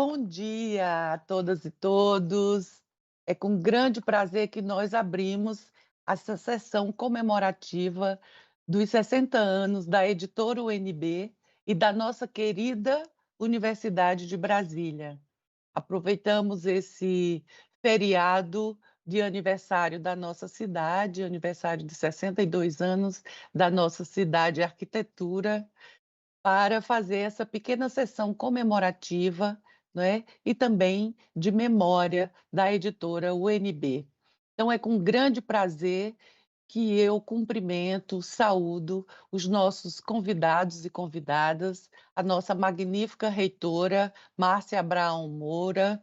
Bom dia a todas e todos. É com grande prazer que nós abrimos essa sessão comemorativa dos 60 anos da editora UNB e da nossa querida Universidade de Brasília. Aproveitamos esse feriado de aniversário da nossa cidade, aniversário de 62 anos da nossa cidade arquitetura, para fazer essa pequena sessão comemorativa, né, e também de memória da editora UNB. Então é com grande prazer que eu cumprimento, saúdo os nossos convidados e convidadas, a nossa magnífica reitora Márcia Abraão Moura,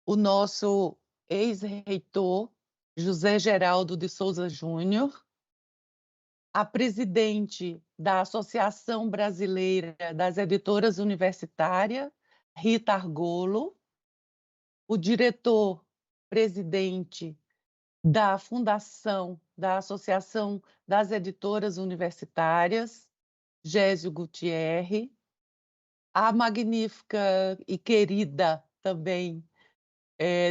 o nosso ex-reitor José Geraldo de Souza Júnior, a presidente da Associação Brasileira das Editoras Universitárias, Rita Argolo, o diretor-presidente da Fundação da Associação das Editoras Universitárias, Gésio Gutierre, a magnífica e querida também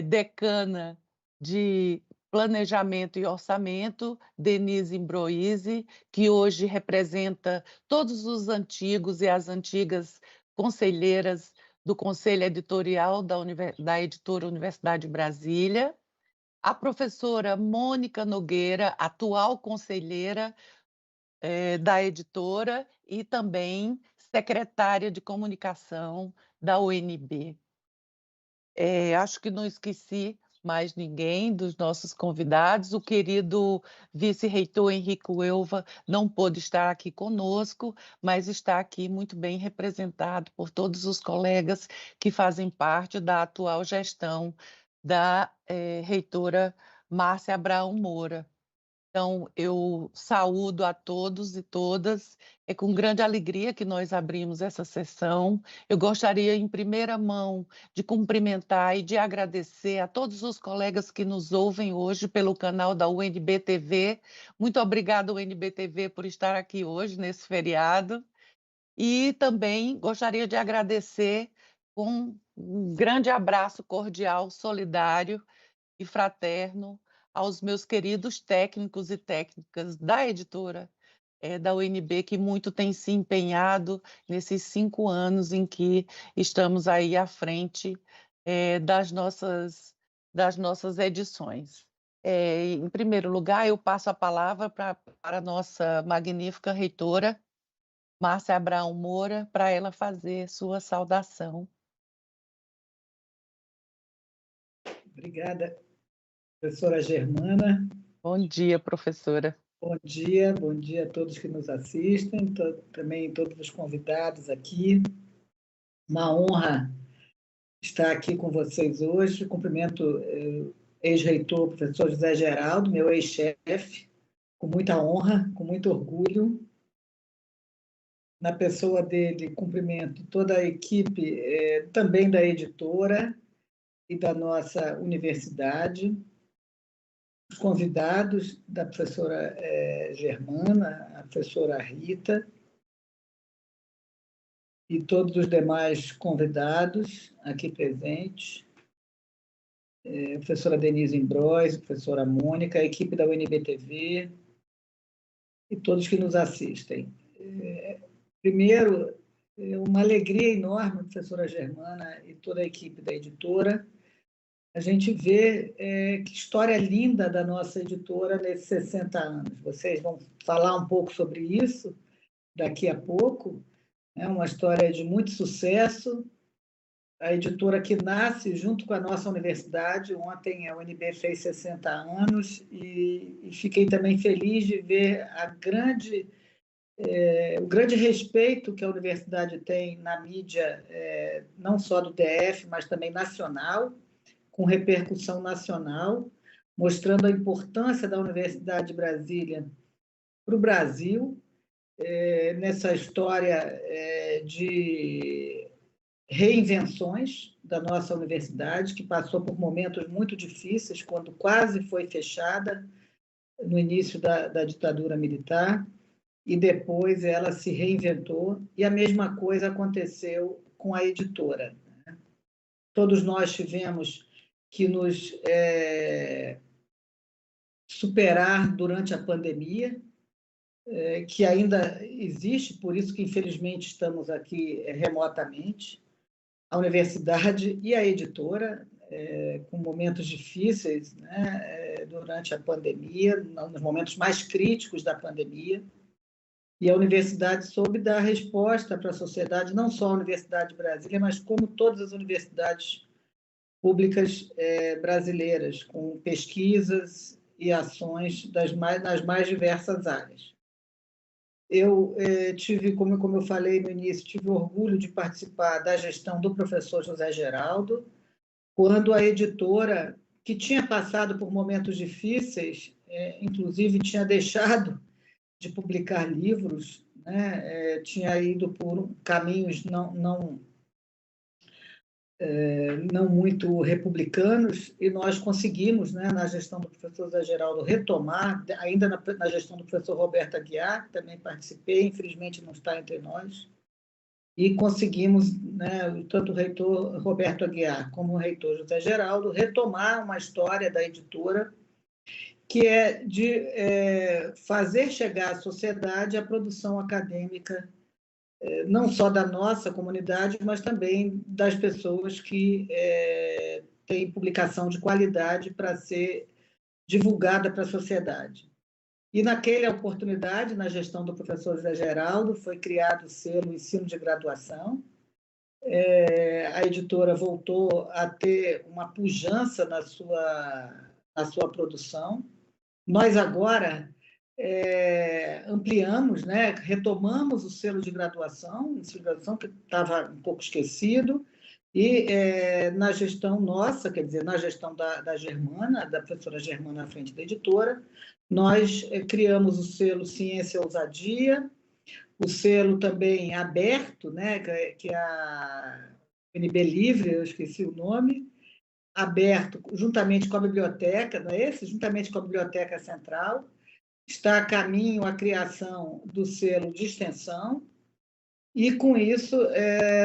decana de Planejamento e Orçamento, Denise Imbroise, que hoje representa todos os antigos e as antigas conselheiras do Conselho Editorial da Editora Universidade de Brasília, a professora Mônica Nogueira, atual conselheira da editora e também secretária de comunicação da UNB. Acho que não esqueci mais ninguém dos nossos convidados. O querido vice-reitor Henrico Elva não pôde estar aqui conosco, mas está aqui muito bem representado por todos os colegas que fazem parte da atual gestão da reitora Márcia Abraão Moura. Então, eu saúdo a todos e todas. É com grande alegria que nós abrimos essa sessão. Eu gostaria, em primeira mão, de cumprimentar e de agradecer a todos os colegas que nos ouvem hoje pelo canal da UNB TV. Muito obrigada, UNB TV, por estar aqui hoje, nesse feriado. E também gostaria de agradecer com um grande abraço cordial, solidário e fraterno aos meus queridos técnicos e técnicas da editora, da UNB, que muito tem se empenhado nesses 5 anos em que estamos aí à frente, das nossas edições. Em primeiro lugar, eu passo a palavra para a nossa magnífica reitora, Márcia Abraão Moura, para ela fazer sua saudação. Obrigada, professora Germana. Bom dia, professora. Bom dia a todos que nos assistem, também todos os convidados aqui. Uma honra estar aqui com vocês hoje. Cumprimento o ex-reitor, professor José Geraldo, meu ex-chefe, com muita honra, com muito orgulho. Na pessoa dele, cumprimento toda a equipe também da editora e da nossa universidade, os convidados da professora Germana, a professora Rita, e todos os demais convidados aqui presentes, a professora Denise Imbroise, a professora Mônica, a equipe da UNB-TV e todos que nos assistem. Primeiro, uma alegria enorme, professora Germana e toda a equipe da editora, a gente vê que história linda da nossa editora nesses 60 anos. Vocês vão falar um pouco sobre isso daqui a pouco. É uma história de muito sucesso. A editora que nasce junto com a nossa universidade. Ontem a UNB fez 60 anos e fiquei também feliz de ver o grande respeito que a universidade tem na mídia, não só do DF, mas também nacional, com repercussão nacional, mostrando a importância da Universidade de Brasília para o Brasil, nessa história de reinvenções da nossa universidade, que passou por momentos muito difíceis, quando quase foi fechada no início da ditadura militar, e depois ela se reinventou, e a mesma coisa aconteceu com a editora. todos nós tivemos que nos superar durante a pandemia, que ainda existe, por isso que, infelizmente, estamos aqui remotamente. A universidade e a editora, com momentos difíceis, né, durante a pandemia, nos momentos mais críticos da pandemia, e a universidade soube dar resposta para a sociedade, não só a Universidade de Brasília, mas como todas as universidades públicas brasileiras, com pesquisas e ações nas mais diversas áreas. Eu tive, como eu falei no início, tive orgulho de participar da gestão do professor José Geraldo, quando a editora, que tinha passado por momentos difíceis, inclusive tinha deixado de publicar livros, né? Tinha ido por caminhos não muito republicanos, e nós conseguimos, né, na gestão do professor Zé Geraldo, retomar, ainda na gestão do professor Roberto Aguiar, que também participei, infelizmente não está entre nós, e conseguimos, né, tanto o reitor Roberto Aguiar como o reitor José Geraldo, retomar uma história da editora, que é de fazer chegar à sociedade a produção acadêmica, não só da nossa comunidade, mas também das pessoas que têm publicação de qualidade para ser divulgada para a sociedade. E, naquela oportunidade, na gestão do professor José Geraldo, foi criado o selo Ensino de Graduação. A editora voltou a ter uma pujança na sua produção. Nós agora ampliamos, né, retomamos o selo de graduação, que estava um pouco esquecido, e na gestão nossa, quer dizer, na gestão da Germana, da professora Germana à frente da editora, nós criamos o selo Ciência e Ousadia, o selo também aberto, né, que é a UNB Livre, eu esqueci o nome, aberto juntamente com a biblioteca, não é esse? Juntamente com a Biblioteca Central. Está a caminho a criação do selo de extensão, e, com isso,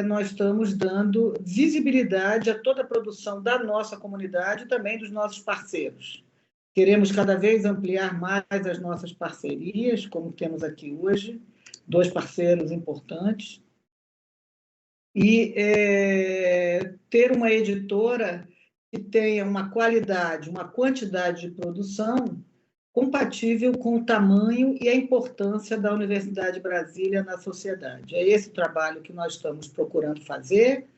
nós estamos dando visibilidade a toda a produção da nossa comunidade e também dos nossos parceiros. Queremos cada vez ampliar mais as nossas parcerias, como temos aqui hoje, 2 parceiros importantes, e ter uma editora que tenha uma qualidade, uma quantidade de produção compatível com o tamanho e a importância da Universidade de Brasília na sociedade. É esse o trabalho que nós estamos procurando fazer,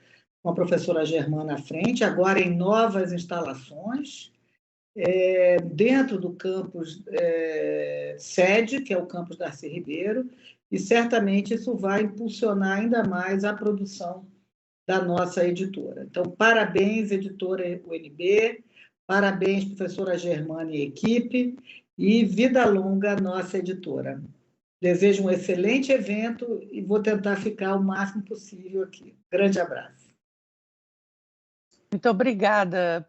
com a professora Germana à frente, agora em novas instalações, dentro do campus sede, que é o campus Darcy Ribeiro, e certamente isso vai impulsionar ainda mais a produção da nossa editora. Então, parabéns, editora UNB, parabéns, professora Germana e equipe, e vida longa à nossa editora. Desejo um excelente evento e vou tentar ficar o máximo possível aqui. Grande abraço. Muito obrigada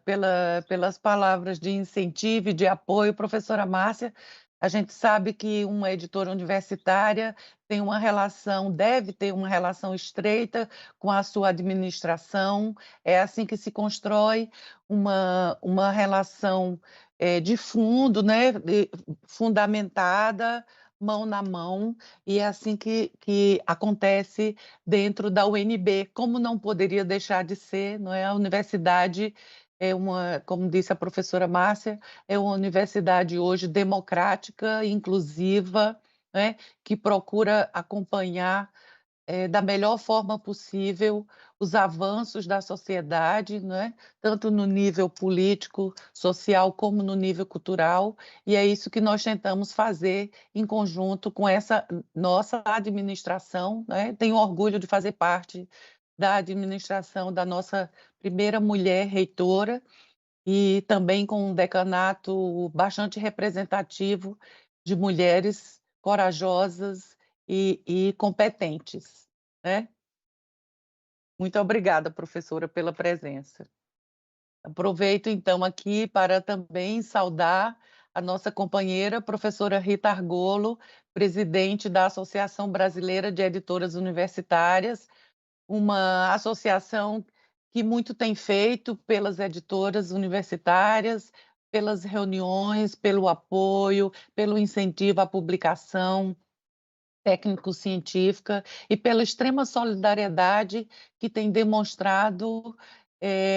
pelas palavras de incentivo e de apoio, professora Márcia. A gente sabe que uma editora universitária tem uma relação, deve ter uma relação estreita com a sua administração. É assim que se constrói uma relação de fundo, né, fundamentada, mão na mão, e é assim que acontece dentro da UNB, como não poderia deixar de ser, não é? A universidade é como disse a professora Márcia, é uma universidade hoje democrática, inclusiva, né? Que procura acompanhar da melhor forma possível os avanços da sociedade, né? Tanto no nível político, social, como no nível cultural, e é isso que nós tentamos fazer em conjunto com essa nossa administração, né? Tenho orgulho de fazer parte da administração da nossa primeira mulher reitora, e também com um decanato bastante representativo de mulheres corajosas e competentes, né? Muito obrigada, professora, pela presença. Aproveito, então, aqui para também saudar a nossa companheira, professora Rita Argolo, presidente da Associação Brasileira de Editoras Universitárias, uma associação que muito tem feito pelas editoras universitárias, pelas reuniões, pelo apoio, pelo incentivo à publicação técnico-científica e pela extrema solidariedade que tem demonstrado,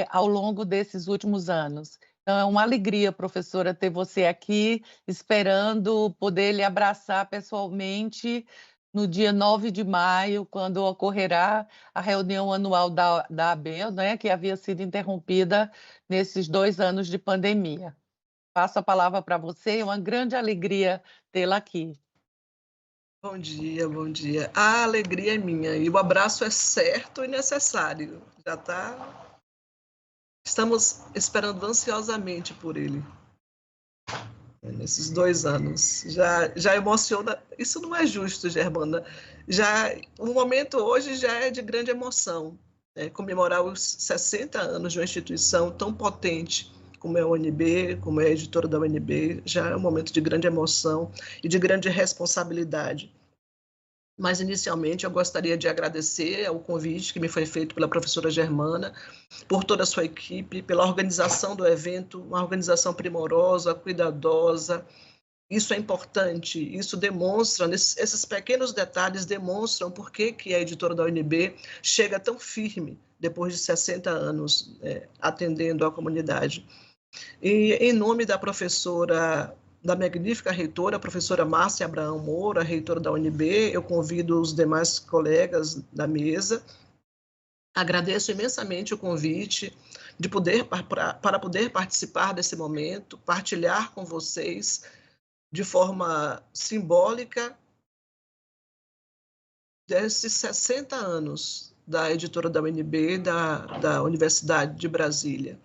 ao longo desses últimos anos. Então, é uma alegria, professora, ter você aqui, esperando poder lhe abraçar pessoalmente no dia 9 de maio, quando ocorrerá a reunião anual da ABEL, né, que havia sido interrompida nesses 2 anos de pandemia. Passo a palavra para você, é uma grande alegria tê-la aqui. Bom dia, bom dia. A alegria é minha e o abraço é certo e necessário. Estamos esperando ansiosamente por ele. Nesses 2 anos. Já emociona. Isso não é justo, Germana. O momento hoje já é de grande emoção. Comemorar os 60 anos de uma instituição tão potente como é a UNB, como é a editora da UNB, já é um momento de grande emoção e de grande responsabilidade. Mas, inicialmente, eu gostaria de agradecer ao convite que me foi feito pela professora Germana, por toda a sua equipe, pela organização do evento, uma organização primorosa, cuidadosa. Isso é importante, isso demonstra, esses pequenos detalhes demonstram por que a editora da UNB chega tão firme, depois de 60 anos, atendendo a comunidade. E, em nome da professora, da magnífica reitora, a professora Márcia Abraão Moura, reitora da UNB, eu convido os demais colegas da mesa. Agradeço imensamente o convite para poder participar desse momento, partilhar com vocês de forma simbólica desses 60 anos da editora da UNB, da Universidade de Brasília.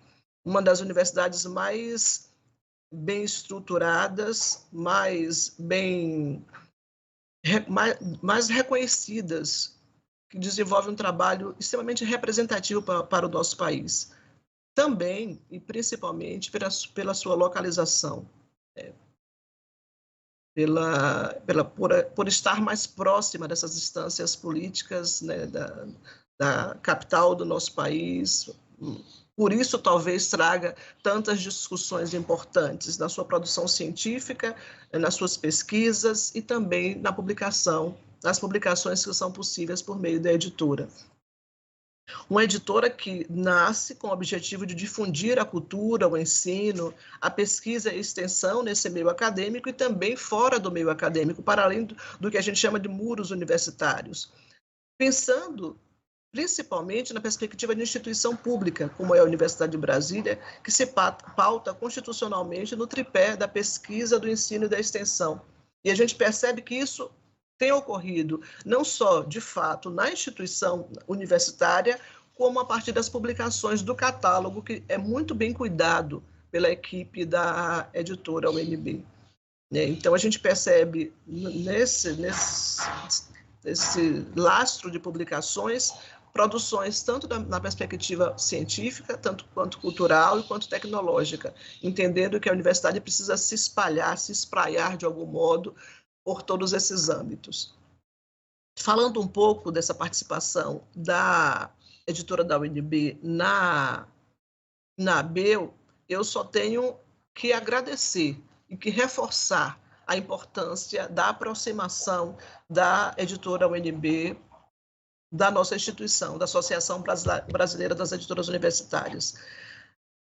Uma das universidades mais bem estruturadas, mais reconhecidas, que desenvolve um trabalho extremamente representativo para o nosso país. Também e principalmente pela sua localização, por estar mais próxima dessas instâncias políticas, né, da capital do nosso país. Por isso, talvez traga tantas discussões importantes na sua produção científica, nas suas pesquisas e também nas publicações que são possíveis por meio da editora. Uma editora que nasce com o objetivo de difundir a cultura, o ensino, a pesquisa e a extensão nesse meio acadêmico e também fora do meio acadêmico, para além do que a gente chama de muros universitários. Pensando principalmente na perspectiva de instituição pública, como é a Universidade de Brasília, que se pauta constitucionalmente no tripé da pesquisa, do ensino e da extensão. E a gente percebe que isso tem ocorrido não só, de fato, na instituição universitária, como a partir das publicações do catálogo, que é muito bem cuidado pela equipe da editora UNB. Então, a gente percebe nesse lastro de publicações, produções tanto na perspectiva científica, tanto quanto cultural e quanto tecnológica, entendendo que a universidade precisa se espalhar, se espraiar de algum modo por todos esses âmbitos. Falando um pouco dessa participação da editora da UNB na ABEL, eu só tenho que agradecer e que reforçar a importância da aproximação da editora UNB da nossa instituição, da Associação Brasileira das Editoras Universitárias.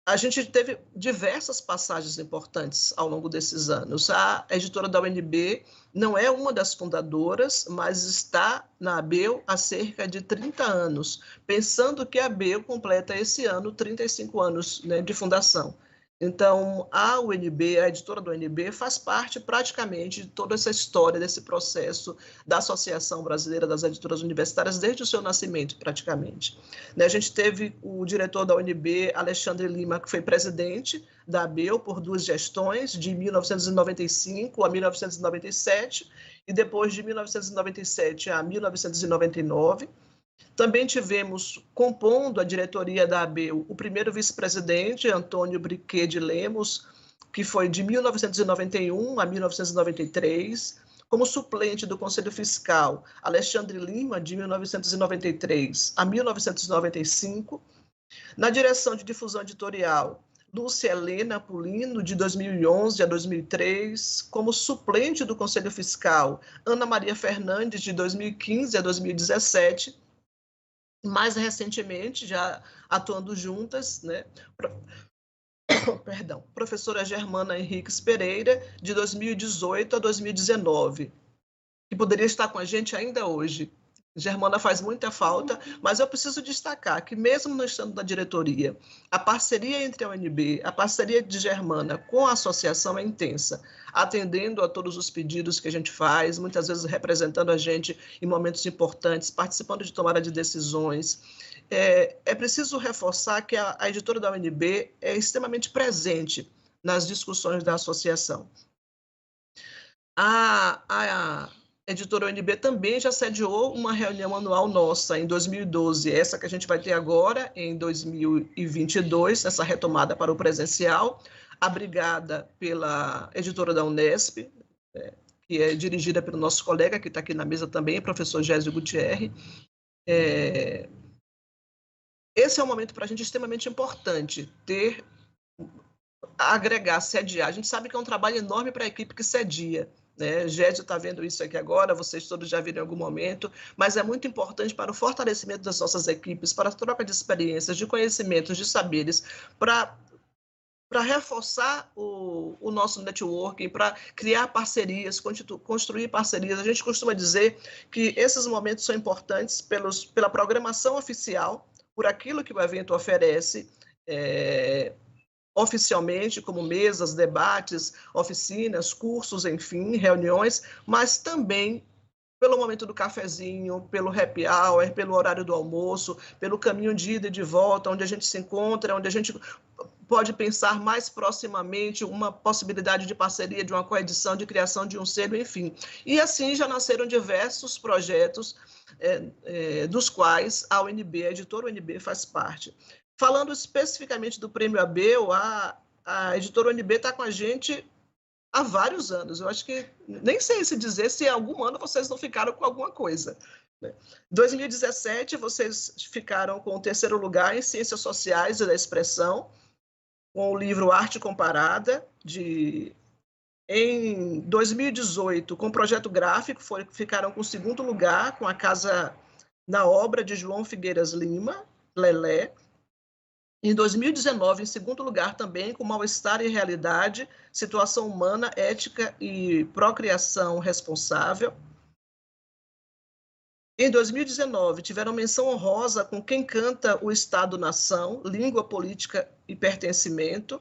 A gente teve diversas passagens importantes ao longo desses anos. A editora da UNB não é uma das fundadoras, mas está na ABEL há cerca de 30 anos, pensando que a ABEL completa esse ano 35 anos, né, de fundação. Então, a UNB, a editora do UNB, faz parte praticamente de toda essa história, desse processo da Associação Brasileira das Editoras Universitárias, desde o seu nascimento, praticamente. A gente teve o diretor da UNB, Alexandre Lima, que foi presidente da ABEL por 2 gestões, de 1995 a 1997, e depois de 1997 a 1999. Também tivemos, compondo a diretoria da ABEL, o primeiro vice-presidente, Antônio Briquet de Lemos, que foi de 1991 a 1993, como suplente do Conselho Fiscal, Alexandre Lima, de 1993 a 1995, Na direção de difusão editorial, Lúcia Helena Pulino, de 2011 a 2003, como suplente do Conselho Fiscal, Ana Maria Fernandes, de 2015 a 2017, mais recentemente, já atuando juntas, né? Perdão, professora Germana Henriques Pereira, de 2018 a 2019, que poderia estar com a gente ainda hoje. Germana faz muita falta, mas eu preciso destacar que, mesmo não estando na diretoria, a parceria entre a UNB, a parceria de Germana com a associação é intensa, atendendo a todos os pedidos que a gente faz, muitas vezes representando a gente em momentos importantes, participando de tomada de decisões. É preciso reforçar que a editora da UNB é extremamente presente nas discussões da associação. A editora UNB também já sediou uma reunião anual nossa em 2012, essa que a gente vai ter agora em 2022, essa retomada para o presencial, abrigada pela editora da Unesp, que é dirigida pelo nosso colega, que está aqui na mesa também, professor Gésio Gutierrez. Esse é um momento para a gente extremamente importante, agregar, sediar. A gente sabe que é um trabalho enorme para a equipe que sedia, né? Gésio está vendo isso aqui agora, vocês todos já viram em algum momento, mas é muito importante para o fortalecimento das nossas equipes, para a troca de experiências, de conhecimentos, de saberes, para reforçar o nosso networking, para criar parcerias, construir parcerias. A gente costuma dizer que esses momentos são importantes pela programação oficial, por aquilo que o evento oferece, oficialmente, como mesas, debates, oficinas, cursos, enfim, reuniões, mas também pelo momento do cafezinho, pelo happy hour, pelo horário do almoço, pelo caminho de ida e de volta, onde a gente se encontra, onde a gente pode pensar mais proximamente uma possibilidade de parceria, de uma coedição, de criação de um selo, enfim. E assim já nasceram diversos projetos dos quais a UNB, a editora UNB, faz parte. Falando especificamente do Prêmio Abel, a editora UNB está com a gente há vários anos. Eu acho que nem sei se dizer se em algum ano vocês não ficaram com alguma coisa. Em 2017, vocês ficaram com o 3º lugar em Ciências Sociais e da Expressão, com o livro Arte Comparada. Em 2018, com o projeto gráfico, ficaram com o 2º lugar, com a Casa na Obra, de João Figueiras Lima, Lelé. Em 2019, em 2º lugar também, com Mal-Estar e Realidade, Situação Humana, Ética e Procriação Responsável. Em 2019, tiveram menção honrosa com Quem Canta o Estado-Nação, Língua, Política e Pertencimento.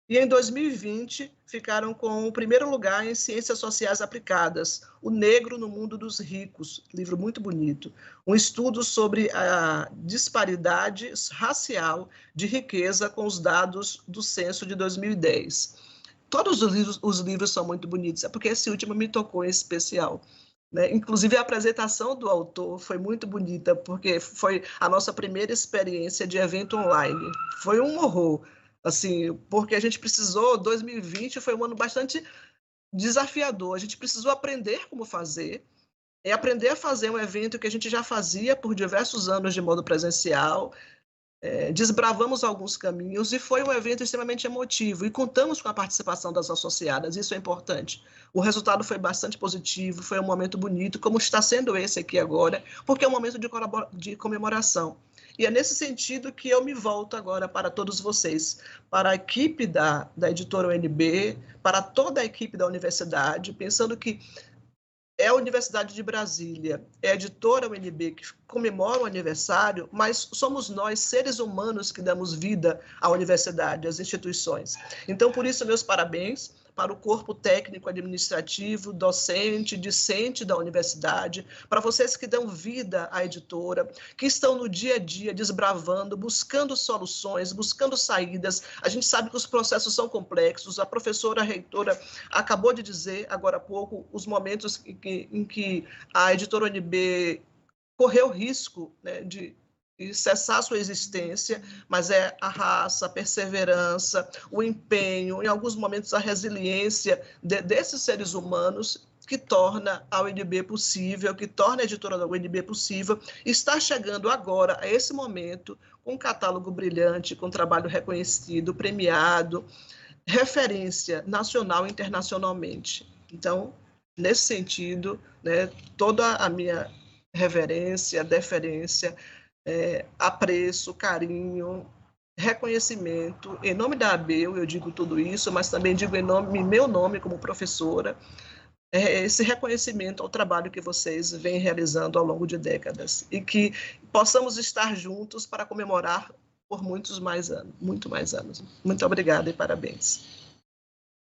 E em 2020, ficaram com o 1º lugar em Ciências Sociais Aplicadas, O Negro no Mundo dos Ricos, livro muito bonito, um estudo sobre a disparidade racial de riqueza com os dados do censo de 2010. Todos os livros são muito bonitos, é porque esse último me tocou em especial. Inclusive, a apresentação do autor foi muito bonita, porque foi a nossa primeira experiência de evento online. Foi um horror. Assim, porque a gente precisou, 2020 foi um ano bastante desafiador, a gente precisou aprender como fazer, aprender a fazer um evento que a gente já fazia por diversos anos de modo presencial, desbravamos alguns caminhos e foi um evento extremamente emotivo e contamos com a participação das associadas, isso é importante. O resultado foi bastante positivo, foi um momento bonito, como está sendo esse aqui agora, porque é um momento de comemoração. E é nesse sentido que eu me volto agora para todos vocês, para a equipe da editora UNB, para toda a equipe da universidade, pensando que é a Universidade de Brasília, é a editora UNB que comemora o aniversário, mas somos nós, seres humanos, que damos vida à universidade, às instituições. Então, por isso, meus parabéns para o corpo técnico, administrativo, docente, discente da universidade, para vocês que dão vida à editora, que estão no dia a dia desbravando, buscando soluções, buscando saídas. A gente sabe que os processos são complexos, a professora reitora acabou de dizer, agora há pouco, os momentos em que a editora UNB correu risco, né, de cessar sua existência, mas é a raça, a perseverança, o empenho, em alguns momentos a resiliência desses seres humanos que torna a UNB possível, que torna a editora da UNB possível, está chegando agora, a esse momento, com um catálogo brilhante, com um trabalho reconhecido, premiado, referência nacional e internacionalmente. Então, nesse sentido, né, toda a minha reverência, deferência, apreço, carinho, reconhecimento, em nome da ABEL, eu digo tudo isso, mas também digo em meu nome como professora, esse reconhecimento ao trabalho que vocês vêm realizando ao longo de décadas e que possamos estar juntos para comemorar por muitos mais anos, muito mais anos. Muito obrigada e parabéns.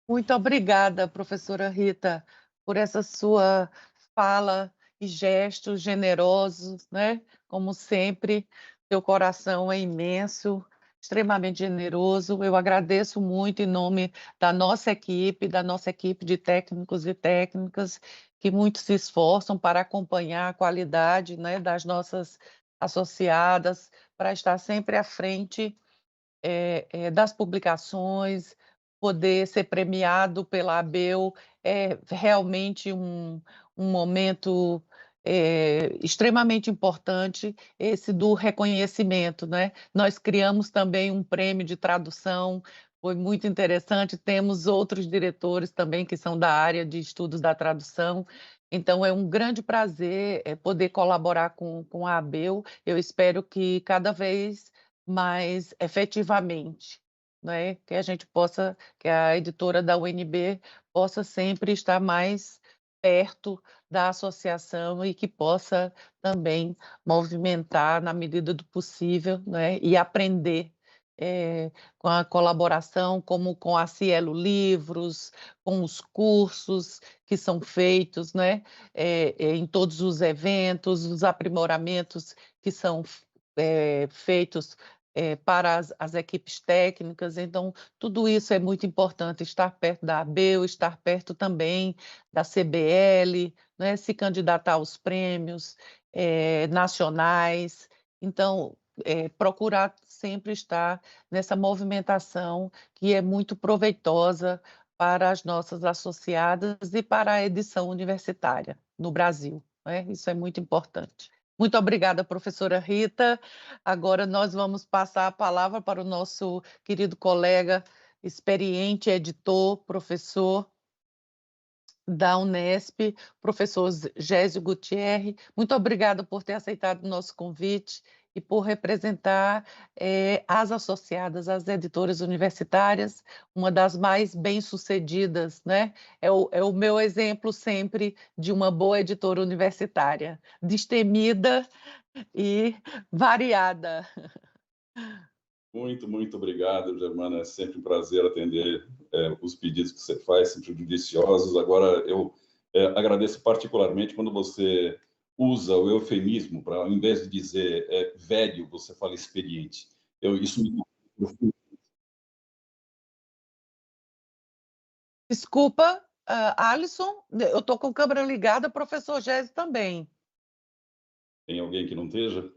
Muito obrigada, professora Rita, por essa sua fala e gestos generosos, né? Como sempre, seu coração é imenso, extremamente generoso. Eu agradeço muito em nome da nossa equipe de técnicos e técnicas, que muito se esforçam para acompanhar a qualidade, né, das nossas associadas, para estar sempre à frente das publicações, poder ser premiado pela ABEL é realmente um momento extremamente importante, esse do reconhecimento, né? Nós criamos também um prêmio de tradução, foi muito interessante, temos outros diretores também que são da área de estudos da tradução, então é um grande prazer poder colaborar com a ABEL, eu espero que cada vez mais efetivamente, né, que a gente possa, que a editora da UNB possa sempre estar mais perto da associação e que possa também movimentar na medida do possível, né, e aprender com a colaboração, como com a Cielo Livros, com os cursos que são feitos, né, em todos os eventos, os aprimoramentos que são feitos para as equipes técnicas, então tudo isso é muito importante, estar perto da ABEL, estar perto também da CBL, né, se candidatar aos prêmios nacionais, então procurar sempre estar nessa movimentação que é muito proveitosa para as nossas associadas e para a edição universitária no Brasil, né? Isso é muito importante. Muito obrigada, professora Rita. Agora nós vamos passar a palavra para o nosso querido colega, experiente editor, professor da Unesp, professor Gésio Gutierre. Muito obrigada por ter aceitado o nosso convite e por representar as associadas, as editoras universitárias, uma das mais bem-sucedidas, né? É o meu exemplo sempre de uma boa editora universitária, destemida e variada. Muito obrigado, Germana. É sempre um prazer atender os pedidos que você faz, sempre judiciosos. Agora, eu agradeço particularmente quando você usa o eufemismo para, ao invés de dizer velho, você fala experiente. Isso me... Desculpa, Alisson, eu estou com a câmera ligada, professor Gésio também. Tem alguém que não esteja?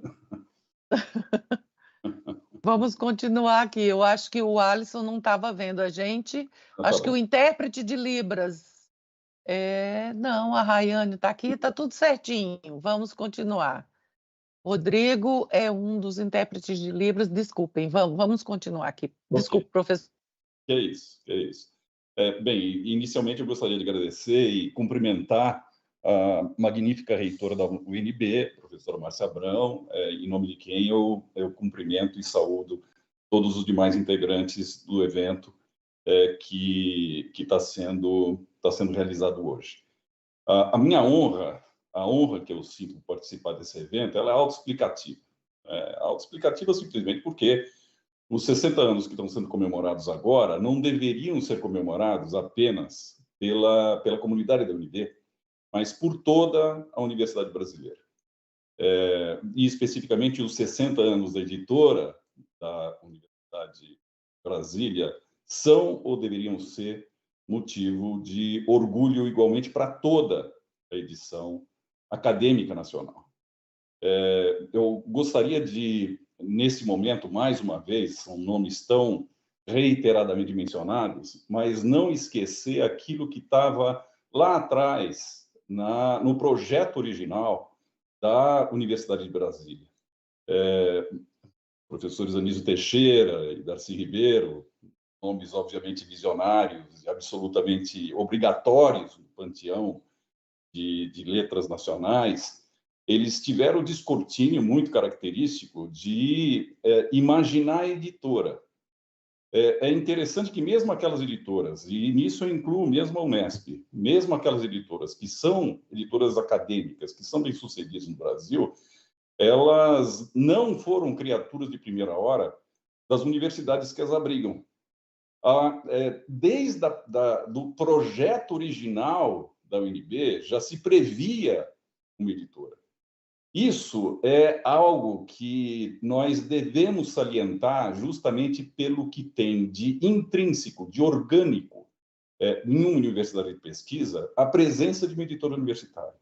Vamos continuar aqui. Eu acho que o Alisson não estava vendo a gente. Acho que o intérprete de Libras. Não, a Rayane está aqui, está tudo certinho. Vamos continuar. Rodrigo é um dos intérpretes de Libras. Desculpem, vamos continuar aqui. Desculpe, professor. Que é isso. Bem, inicialmente eu gostaria de agradecer e cumprimentar a magnífica reitora da UNB, professora Márcia Abrão, em nome de quem eu cumprimento e saúdo todos os demais integrantes do evento que está sendo realizado hoje. A minha honra, a honra que eu sinto por participar desse evento, ela é autoexplicativa. Autoexplicativa simplesmente porque os 60 anos que estão sendo comemorados agora não deveriam ser comemorados apenas pela comunidade da UNB, mas por toda a Universidade Brasileira. E, especificamente, os 60 anos da editora da Universidade de Brasília são ou deveriam ser motivo de orgulho igualmente para toda a edição acadêmica nacional. Eu gostaria de, nesse momento, mais uma vez, são nomes tão reiteradamente mencionados, mas não esquecer aquilo que estava lá atrás, no projeto original da Universidade de Brasília. Professores Anísio Teixeira e Darcy Ribeiro, nomes obviamente visionários e absolutamente obrigatórios no panteão de letras nacionais, eles tiveram o descortínio muito característico de imaginar a editora. É interessante que mesmo aquelas editoras, e nisso eu incluo mesmo a Unesp, mesmo aquelas editoras que são editoras acadêmicas, que são bem-sucedidas no Brasil, elas não foram criaturas de primeira hora das universidades que as abrigam. Desde do projeto original da UNB, já se previa uma editora. Isso é algo que nós devemos salientar justamente pelo que tem de intrínseco, de orgânico, em uma universidade de pesquisa, a presença de uma editora universitária.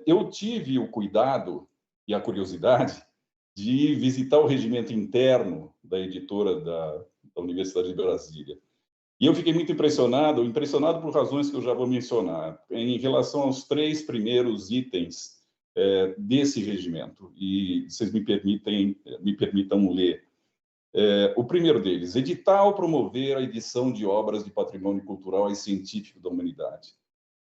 Eu tive o cuidado e a curiosidade de visitar o regimento interno da editora da Universidade de Brasília. E eu fiquei muito impressionado por razões que eu já vou mencionar, em relação aos 3 primeiros itens desse regimento, e vocês me permitam ler. O primeiro deles: editar ou promover a edição de obras de patrimônio cultural e científico da humanidade.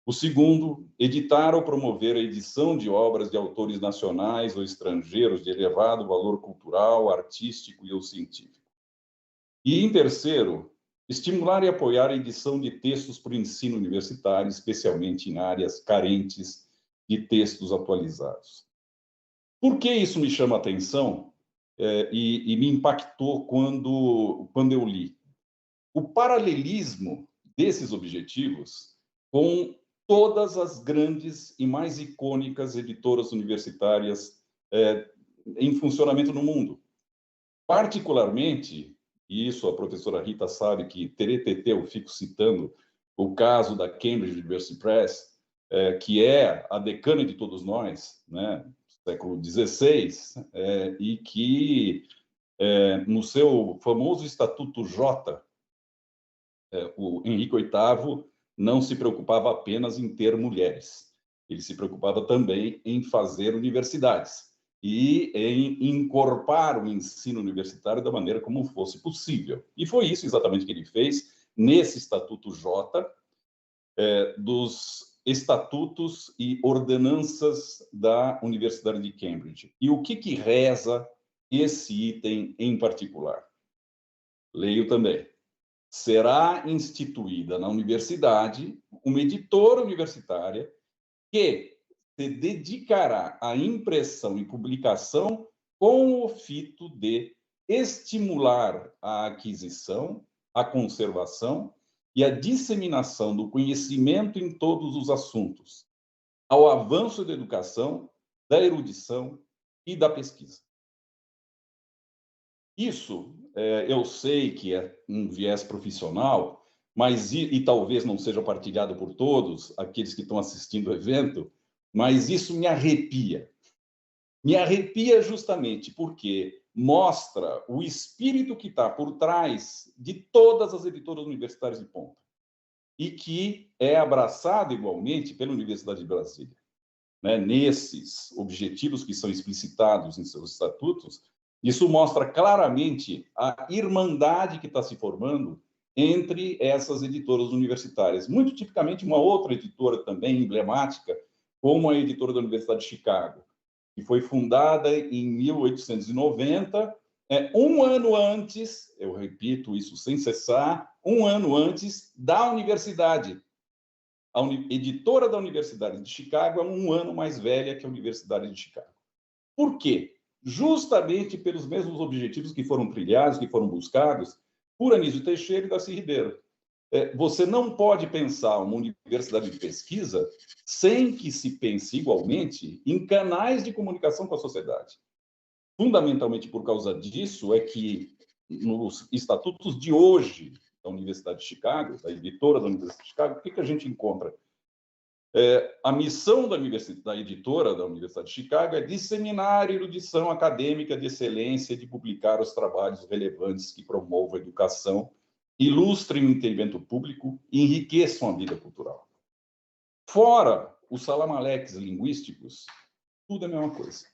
O segundo: editar ou promover a edição de obras de autores nacionais ou estrangeiros de elevado valor cultural, artístico e ou científico. E, em terceiro, estimular e apoiar a edição de textos para o ensino universitário, especialmente em áreas carentes de textos atualizados. Por que isso me chama a atenção e me impactou quando eu li? O paralelismo desses objetivos com todas as grandes e mais icônicas editoras universitárias em funcionamento no mundo. Particularmente, e isso a professora Rita sabe que TRTT, eu fico citando o caso da Cambridge University Press, que é a decana de todos nós, né, século XVI, e que, no seu famoso Estatuto J, o Henrique VIII não se preocupava apenas em ter mulheres, ele se preocupava também em fazer universidades e em encorpar o ensino universitário da maneira como fosse possível. E foi isso exatamente que ele fez nesse Estatuto J, dos estatutos e ordenanças da Universidade de Cambridge. E o que reza esse item em particular? Leio também. Será instituída na universidade uma editora universitária que se dedicará à impressão e publicação com o fito de estimular a aquisição, a conservação e a disseminação do conhecimento em todos os assuntos, ao avanço da educação, da erudição e da pesquisa. Isso, eu sei que é um viés profissional, mas e talvez não seja partilhado por todos aqueles que estão assistindo o evento, mas isso me arrepia. Me arrepia justamente porque mostra o espírito que está por trás de todas as editoras universitárias de ponta e que é abraçado igualmente pela Universidade de Brasília. Nesses objetivos que são explicitados em seus estatutos, isso mostra claramente a irmandade que está se formando entre essas editoras universitárias. Muito tipicamente, uma outra editora também emblemática, como a editora da Universidade de Chicago, que foi fundada em 1890, um ano antes, eu repito isso sem cessar, um ano antes da universidade. A editora da Universidade de Chicago é um ano mais velha que a Universidade de Chicago. Por quê? Justamente pelos mesmos objetivos que foram trilhados, que foram buscados por Anísio Teixeira e Darcy Ribeiro. Você não pode pensar uma universidade de pesquisa sem que se pense igualmente em canais de comunicação com a sociedade. Fundamentalmente por causa disso é que nos estatutos de hoje da Universidade de Chicago, da editora da Universidade de Chicago, o que a gente encontra? A missão da editora da Universidade de Chicago é disseminar a erudição acadêmica de excelência e de publicar os trabalhos relevantes que promovam a educação, ilustrem o entendimento público e enriqueçam a vida cultural. Fora os salamaleques linguísticos, tudo é a mesma coisa.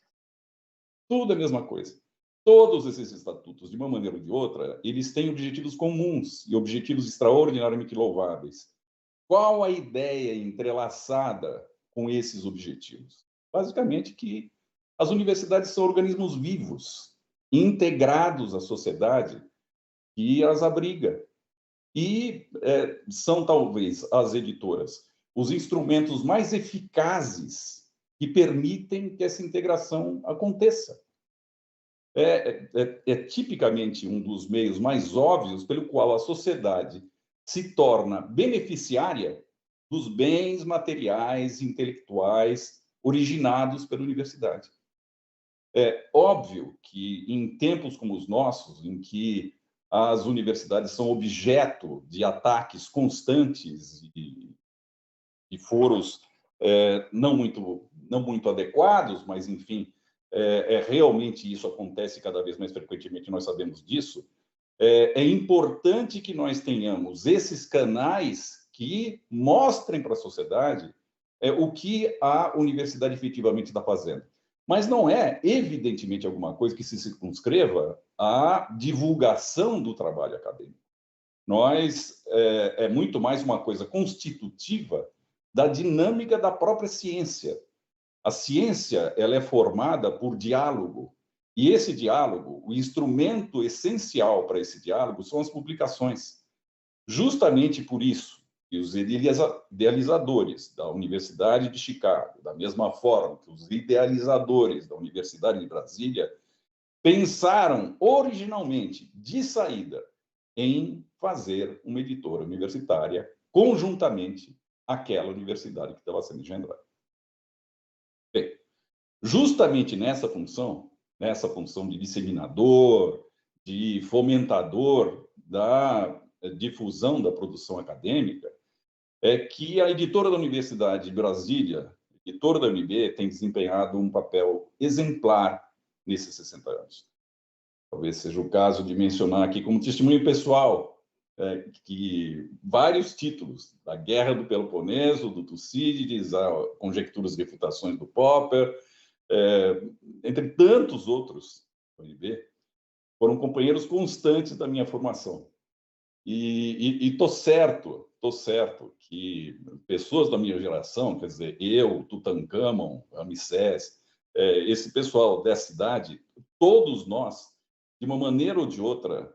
Tudo é a mesma coisa. Todos esses estatutos, de uma maneira ou de outra, eles têm objetivos comuns e objetivos extraordinariamente louváveis. Qual a ideia entrelaçada com esses objetivos? Basicamente que as universidades são organismos vivos, integrados à sociedade que as abriga. E são, talvez, as editoras, os instrumentos mais eficazes que permitem que essa integração aconteça. É tipicamente um dos meios mais óbvios pelo qual a sociedade se torna beneficiária dos bens materiais e intelectuais originados pela universidade. É óbvio que, em tempos como os nossos, em que as universidades são objeto de ataques constantes e foros não muito adequados, mas, enfim, realmente isso acontece cada vez mais frequentemente, nós sabemos disso. É importante que nós tenhamos esses canais que mostrem para a sociedade o que a universidade efetivamente está fazendo. Mas não é, evidentemente, alguma coisa que se circunscreva à divulgação do trabalho acadêmico. É muito mais uma coisa constitutiva da dinâmica da própria ciência. A ciência, ela é formada por diálogo, e esse diálogo, o instrumento essencial para esse diálogo são as publicações. Justamente por isso, que os idealizadores da Universidade de Chicago, da mesma forma que os idealizadores da Universidade de Brasília, pensaram originalmente, de saída, em fazer uma editora universitária conjuntamente àquela universidade que estava sendo engendrada. Bem, justamente nessa função de disseminador, de fomentador da difusão da produção acadêmica, é que a editora da Universidade de Brasília, editora da UNB, tem desempenhado um papel exemplar nesses 60 anos. Talvez seja o caso de mencionar aqui como testemunho pessoal que vários títulos, da Guerra do Peloponeso, do Tucídides, a Conjecturas e Refutações do Popper, entre tantos outros da UNB, foram companheiros constantes da minha formação. E estou certo que pessoas da minha geração, quer dizer, eu, Tutankhamon, Ramsés, esse pessoal dessa idade, todos nós, de uma maneira ou de outra,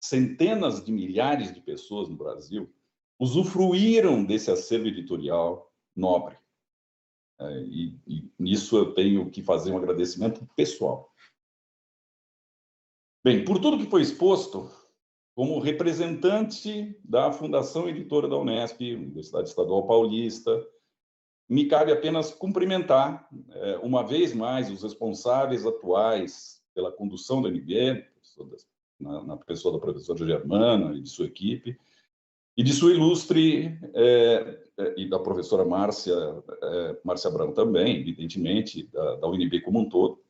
centenas de milhares de pessoas no Brasil usufruíram desse acervo editorial nobre. E nisso eu tenho que fazer um agradecimento pessoal. Bem, por tudo que foi exposto, como representante da Fundação Editora da Unesp, Universidade Estadual Paulista, me cabe apenas cumprimentar, uma vez mais, os responsáveis atuais pela condução da UNB, na pessoa da professora Germana e de sua equipe, e de sua ilustre, e da professora Márcia Abrão também, evidentemente, da UNB como um todo,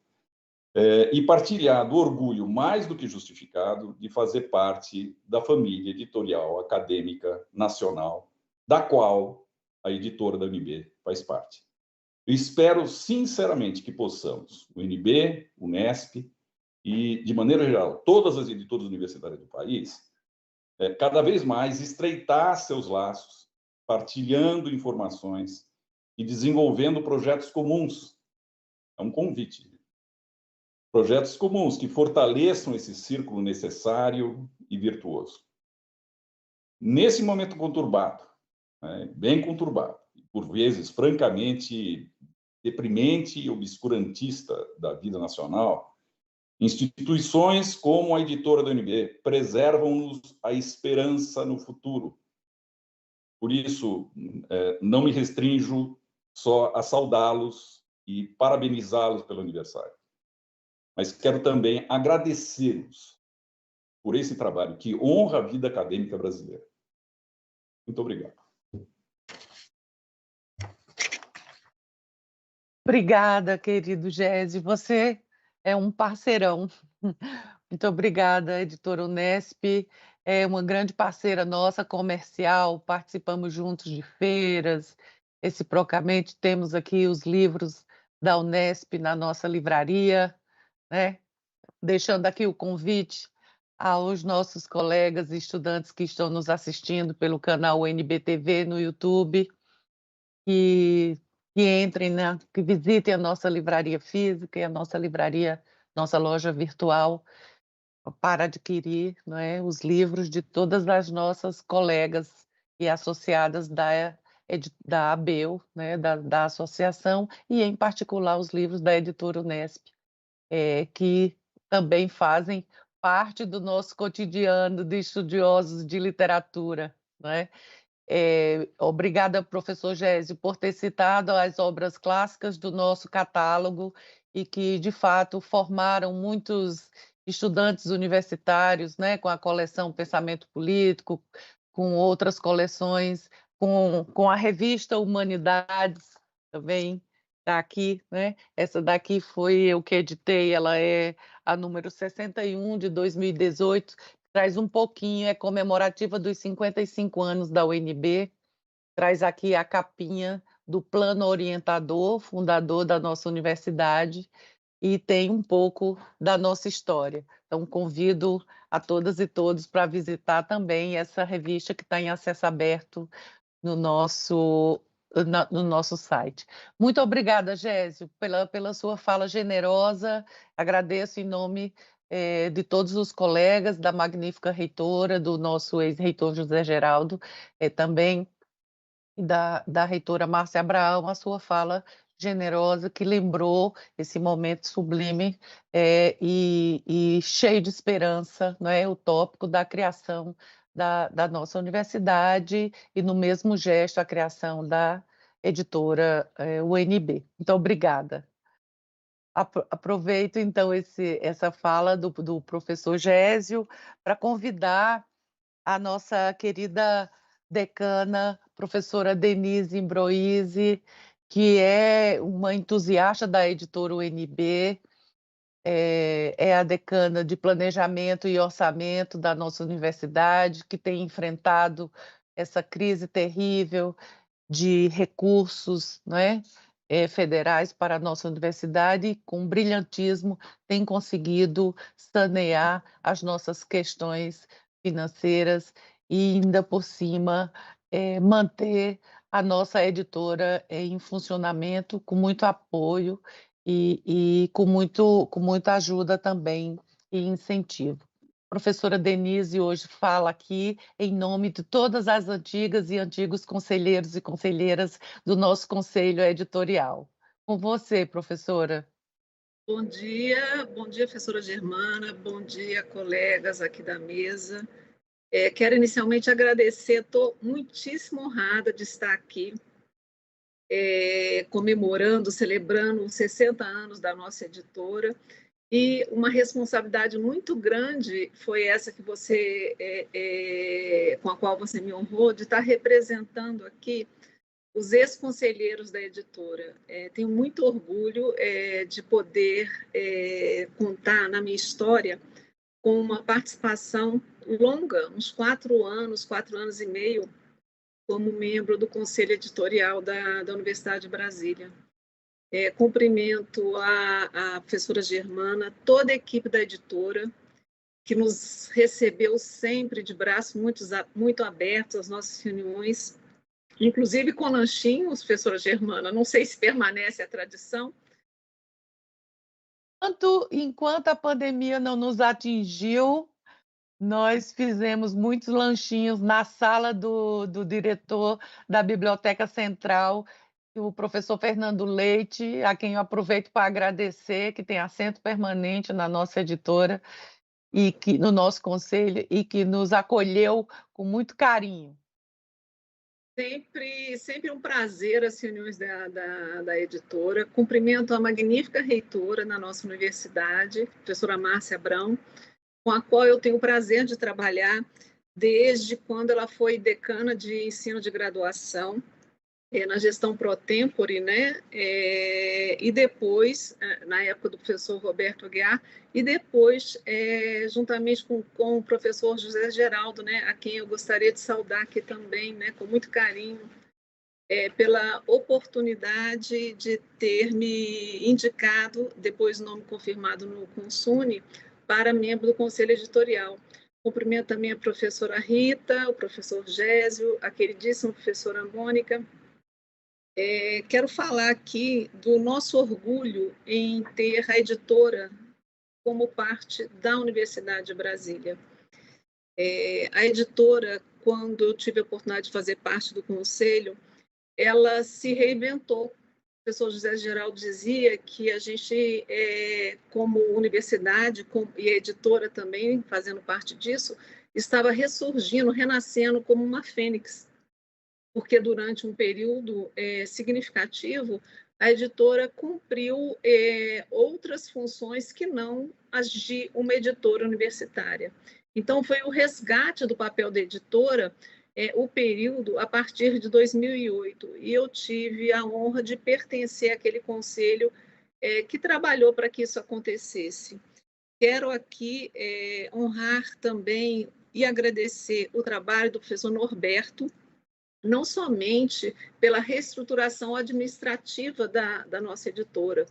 e partilhar do orgulho mais do que justificado de fazer parte da família editorial acadêmica nacional, da qual a editora da UNB faz parte. Eu espero, sinceramente, que possamos, o UNB, o Unesp e, de maneira geral, todas as editoras universitárias do país, cada vez mais estreitar seus laços, partilhando informações e desenvolvendo projetos comuns. É um convite. Projetos comuns que fortaleçam esse círculo necessário e virtuoso. Nesse momento conturbado, bem conturbado, por vezes francamente deprimente e obscurantista da vida nacional, instituições como a editora da UNB preservam-nos a esperança no futuro. Por isso, não me restrinjo só a saudá-los e parabenizá-los pelo aniversário. Mas quero também agradecê-los por esse trabalho que honra a vida acadêmica brasileira. Muito obrigado. Obrigada, querido Gésio. Você é um parceirão. Muito obrigada, editora Unesp. É uma grande parceira nossa, comercial. Participamos juntos de feiras reciprocamente, temos aqui os livros da Unesp na nossa livraria, né? Deixando aqui o convite aos nossos colegas e estudantes que estão nos assistindo pelo canal UNB-TV no YouTube, que entrem, que visitem a nossa livraria física e a nossa livraria, nossa loja virtual, para adquirir, não é, os livros de todas as nossas colegas e associadas da ABEU, né, da associação, e em particular os livros da editora Unesp, que também fazem parte do nosso cotidiano de estudiosos de literatura, né? Obrigada, professor Gésio, por ter citado as obras clássicas do nosso catálogo e que, de fato, formaram muitos estudantes universitários, né, com a coleção Pensamento Político, com outras coleções, com a revista Humanidades, também está aqui, né? Essa daqui foi eu que editei, ela é a número 61 de 2018, traz um pouquinho, é comemorativa dos 55 anos da UNB, traz aqui a capinha do plano orientador, fundador da nossa universidade, e tem um pouco da nossa história. Então, convido a todas e todos para visitar também essa revista que está em acesso aberto no nosso site. Muito obrigada, Gésio, pela sua fala generosa. Agradeço em nome de todos os colegas, da magnífica reitora, do nosso ex-reitor José Geraldo, também da reitora Márcia Abraão, a sua fala generosa, que lembrou esse momento sublime e cheio de esperança, não é? Utópico da criação da nossa universidade e, no mesmo gesto, a criação da editora UNB. Então, obrigada. Aproveito, então, essa fala do professor Gésio para convidar a nossa querida decana, professora Denise Imbroise, que é uma entusiasta da editora UNB, é a decana de Planejamento e Orçamento da nossa universidade, que tem enfrentado essa crise terrível de recursos, não é? Federais para a nossa universidade e, com brilhantismo, tem conseguido sanear as nossas questões financeiras e, ainda por cima, manter a nossa editora em funcionamento com muito apoio e com muita ajuda também e incentivo. A professora Denise hoje fala aqui em nome de todas as antigas e antigos conselheiros e conselheiras do nosso conselho editorial. Com você, professora. Bom dia, professora Germana, bom dia, colegas aqui da mesa. Quero inicialmente agradecer, estou muitíssimo honrada de estar aqui, comemorando, celebrando os 60 anos da nossa editora, e uma responsabilidade muito grande foi essa que com a qual você me honrou, de estar representando aqui os ex-conselheiros da editora. Tenho muito orgulho de poder contar na minha história com uma participação longa, uns 4 anos e meio, como membro do Conselho Editorial da Universidade de Brasília. Cumprimento a professora Germana, toda a equipe da editora, que nos recebeu sempre de braços muito abertos às nossas reuniões, inclusive com lanchinhos, professora Germana, não sei se permanece a tradição. Enquanto a pandemia não nos atingiu, nós fizemos muitos lanchinhos na sala do diretor da Biblioteca Central, o professor Fernando Leite, a quem eu aproveito para agradecer, que tem assento permanente na nossa editora, e que no nosso conselho, e que nos acolheu com muito carinho. Sempre um prazer as reuniões da editora. Cumprimento a magnífica reitora na nossa universidade, professora Márcia Abraão, com a qual eu tenho o prazer de trabalhar desde quando ela foi decana de ensino de graduação, na gestão pro tempore, né? E depois, na época do professor Roberto Aguiar, e depois, juntamente com o professor José Geraldo, né? A quem eu gostaria de saudar aqui também, né? Com muito carinho, pela oportunidade de ter me indicado, depois nome confirmado no Consune, para membro do Conselho Editorial. Cumprimento também a professora Rita, o professor Gésio, a queridíssima professora Mônica. Quero falar aqui do nosso orgulho em ter a editora como parte da Universidade de Brasília. A editora, quando eu tive a oportunidade de fazer parte do conselho, ela se reinventou. O professor José Geraldo dizia que a gente, como universidade e a editora também, fazendo parte disso, estava ressurgindo, renascendo como uma fênix, porque durante um período significativo, a editora cumpriu outras funções que não as de uma editora universitária. Então, foi o resgate do papel da editora, o período a partir de 2008, e eu tive a honra de pertencer àquele conselho que trabalhou para que isso acontecesse. Quero aqui honrar também e agradecer o trabalho do professor Norberto, não somente pela reestruturação administrativa da nossa editora,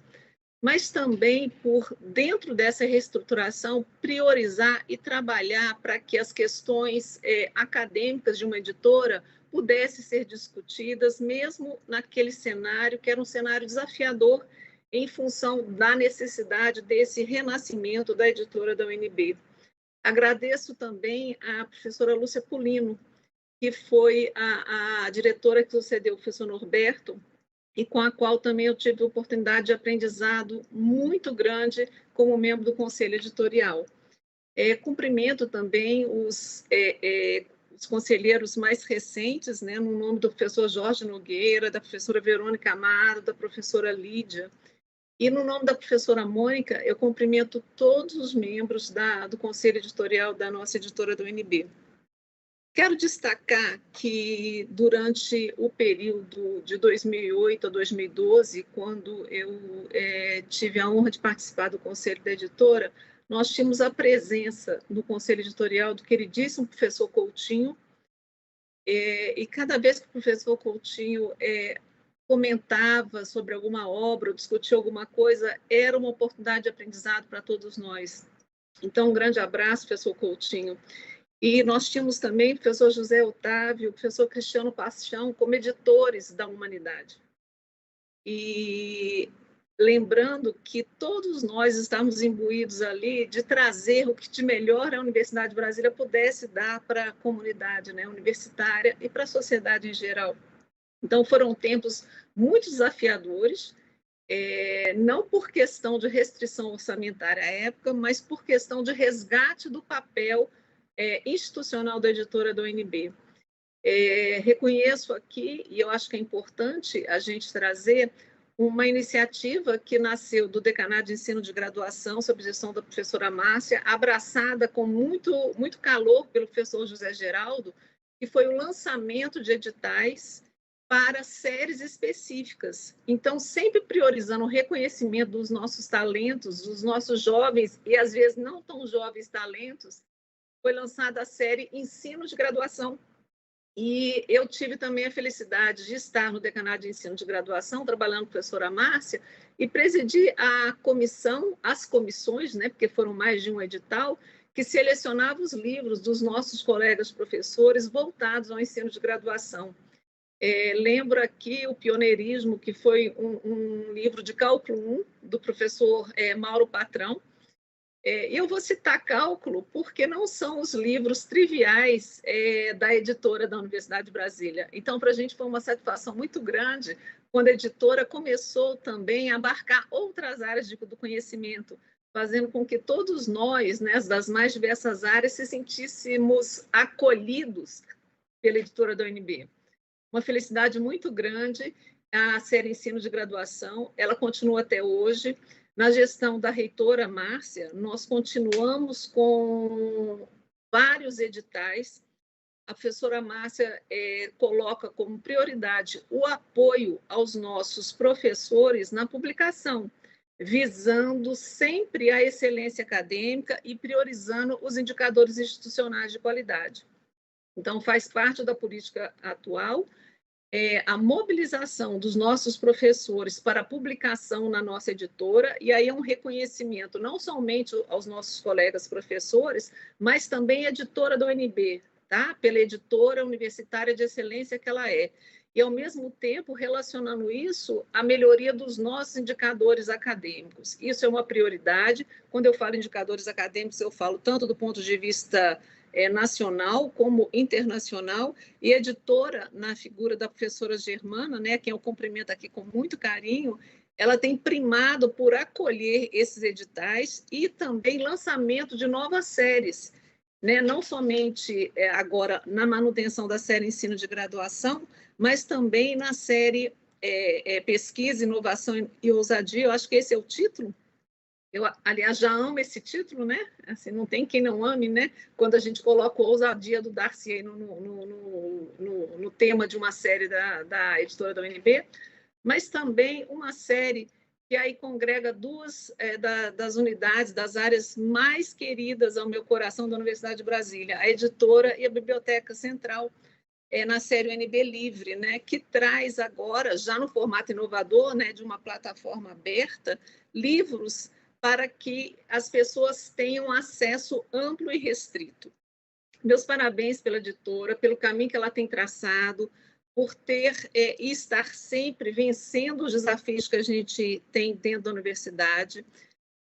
mas também por, dentro dessa reestruturação, priorizar e trabalhar para que as questões acadêmicas de uma editora pudessem ser discutidas, mesmo naquele cenário, que era um cenário desafiador, em função da necessidade desse renascimento da editora da UNB. Agradeço também à professora Lúcia Pulino, que foi a diretora que sucedeu o professor Norberto, e com a qual também eu tive oportunidade de aprendizado muito grande como membro do Conselho Editorial. Cumprimento também os conselheiros mais recentes, né, no nome do professor Jorge Nogueira, da professora Verônica Amaro, da professora Lídia, e no nome da professora Mônica, eu cumprimento todos os membros do Conselho Editorial da nossa editora do UNB. Quero destacar que, durante o período de 2008 a 2012, quando eu tive a honra de participar do Conselho da Editora, nós tínhamos a presença no Conselho Editorial do queridíssimo professor Coutinho, e cada vez que o professor Coutinho comentava sobre alguma obra ou discutia alguma coisa, era uma oportunidade de aprendizado para todos nós. Então, um grande abraço, professor Coutinho. E nós tínhamos também o professor José Otávio, o professor Cristiano Paixão, como editores da humanidade. E lembrando que todos nós estamos imbuídos ali de trazer o que de melhor a Universidade de Brasília pudesse dar para a comunidade, né, universitária e para a sociedade em geral. Então, foram tempos muito desafiadores, não por questão de restrição orçamentária à época, mas por questão de resgate do papel institucional da editora da UNB. Reconheço aqui, e eu acho que é importante a gente trazer uma iniciativa que nasceu do Decanato de Ensino de Graduação, sob gestão da professora Márcia, abraçada com muito calor pelo professor José Geraldo, que foi o lançamento de editais para séries específicas. Então, sempre priorizando o reconhecimento dos nossos talentos, dos nossos jovens e, às vezes, não tão jovens talentos, foi lançada a série Ensino de Graduação. E eu tive também a felicidade de estar no Decanato de Ensino de Graduação, trabalhando com a professora Márcia, e presidi a comissão, as comissões, né, porque foram mais de um edital, que selecionava os livros dos nossos colegas professores voltados ao ensino de graduação. Lembro aqui o Pioneirismo, que foi um livro de cálculo 1, do professor Mauro Patrão. Eu vou citar cálculo porque não são os livros triviais da editora da Universidade de Brasília. Então, para a gente foi uma satisfação muito grande quando a editora começou também a abarcar outras áreas do conhecimento, fazendo com que todos nós, né, das mais diversas áreas, se sentíssemos acolhidos pela editora da UNB. Uma felicidade muito grande a série Ensino de Graduação, ela continua até hoje. Na gestão da reitora Márcia, nós continuamos com vários editais. A professora Márcia coloca como prioridade o apoio aos nossos professores na publicação, visando sempre a excelência acadêmica e priorizando os indicadores institucionais de qualidade. Então, faz parte da política atual a mobilização dos nossos professores para publicação na nossa editora, e aí é um reconhecimento não somente aos nossos colegas professores, mas também à editora da UNB, tá? Pela editora universitária de excelência que ela é. E, ao mesmo tempo, relacionando isso à melhoria dos nossos indicadores acadêmicos. Isso é uma prioridade. Quando eu falo indicadores acadêmicos, eu falo tanto do ponto de vista nacional como internacional, e editora, na figura da professora Germana, né, quem eu cumprimento aqui com muito carinho, ela tem primado por acolher esses editais e também lançamento de novas séries, né, não somente agora na manutenção da série ensino de graduação, mas também na série pesquisa, inovação e ousadia. Eu acho que esse é o título. Eu, aliás, já amo esse título, né? Assim, não tem quem não ame, né? Quando a gente coloca a ousadia do Darcy no tema de uma série da editora da UNB, mas também uma série que aí congrega duas das unidades, das áreas mais queridas ao meu coração da Universidade de Brasília, a editora e a Biblioteca Central, na série UNB Livre, né? Que traz agora, já no formato inovador, né, de uma plataforma aberta, livros para que as pessoas tenham acesso amplo e restrito. Meus parabéns pela editora, pelo caminho que ela tem traçado, por ter e estar sempre vencendo os desafios que a gente tem dentro da universidade.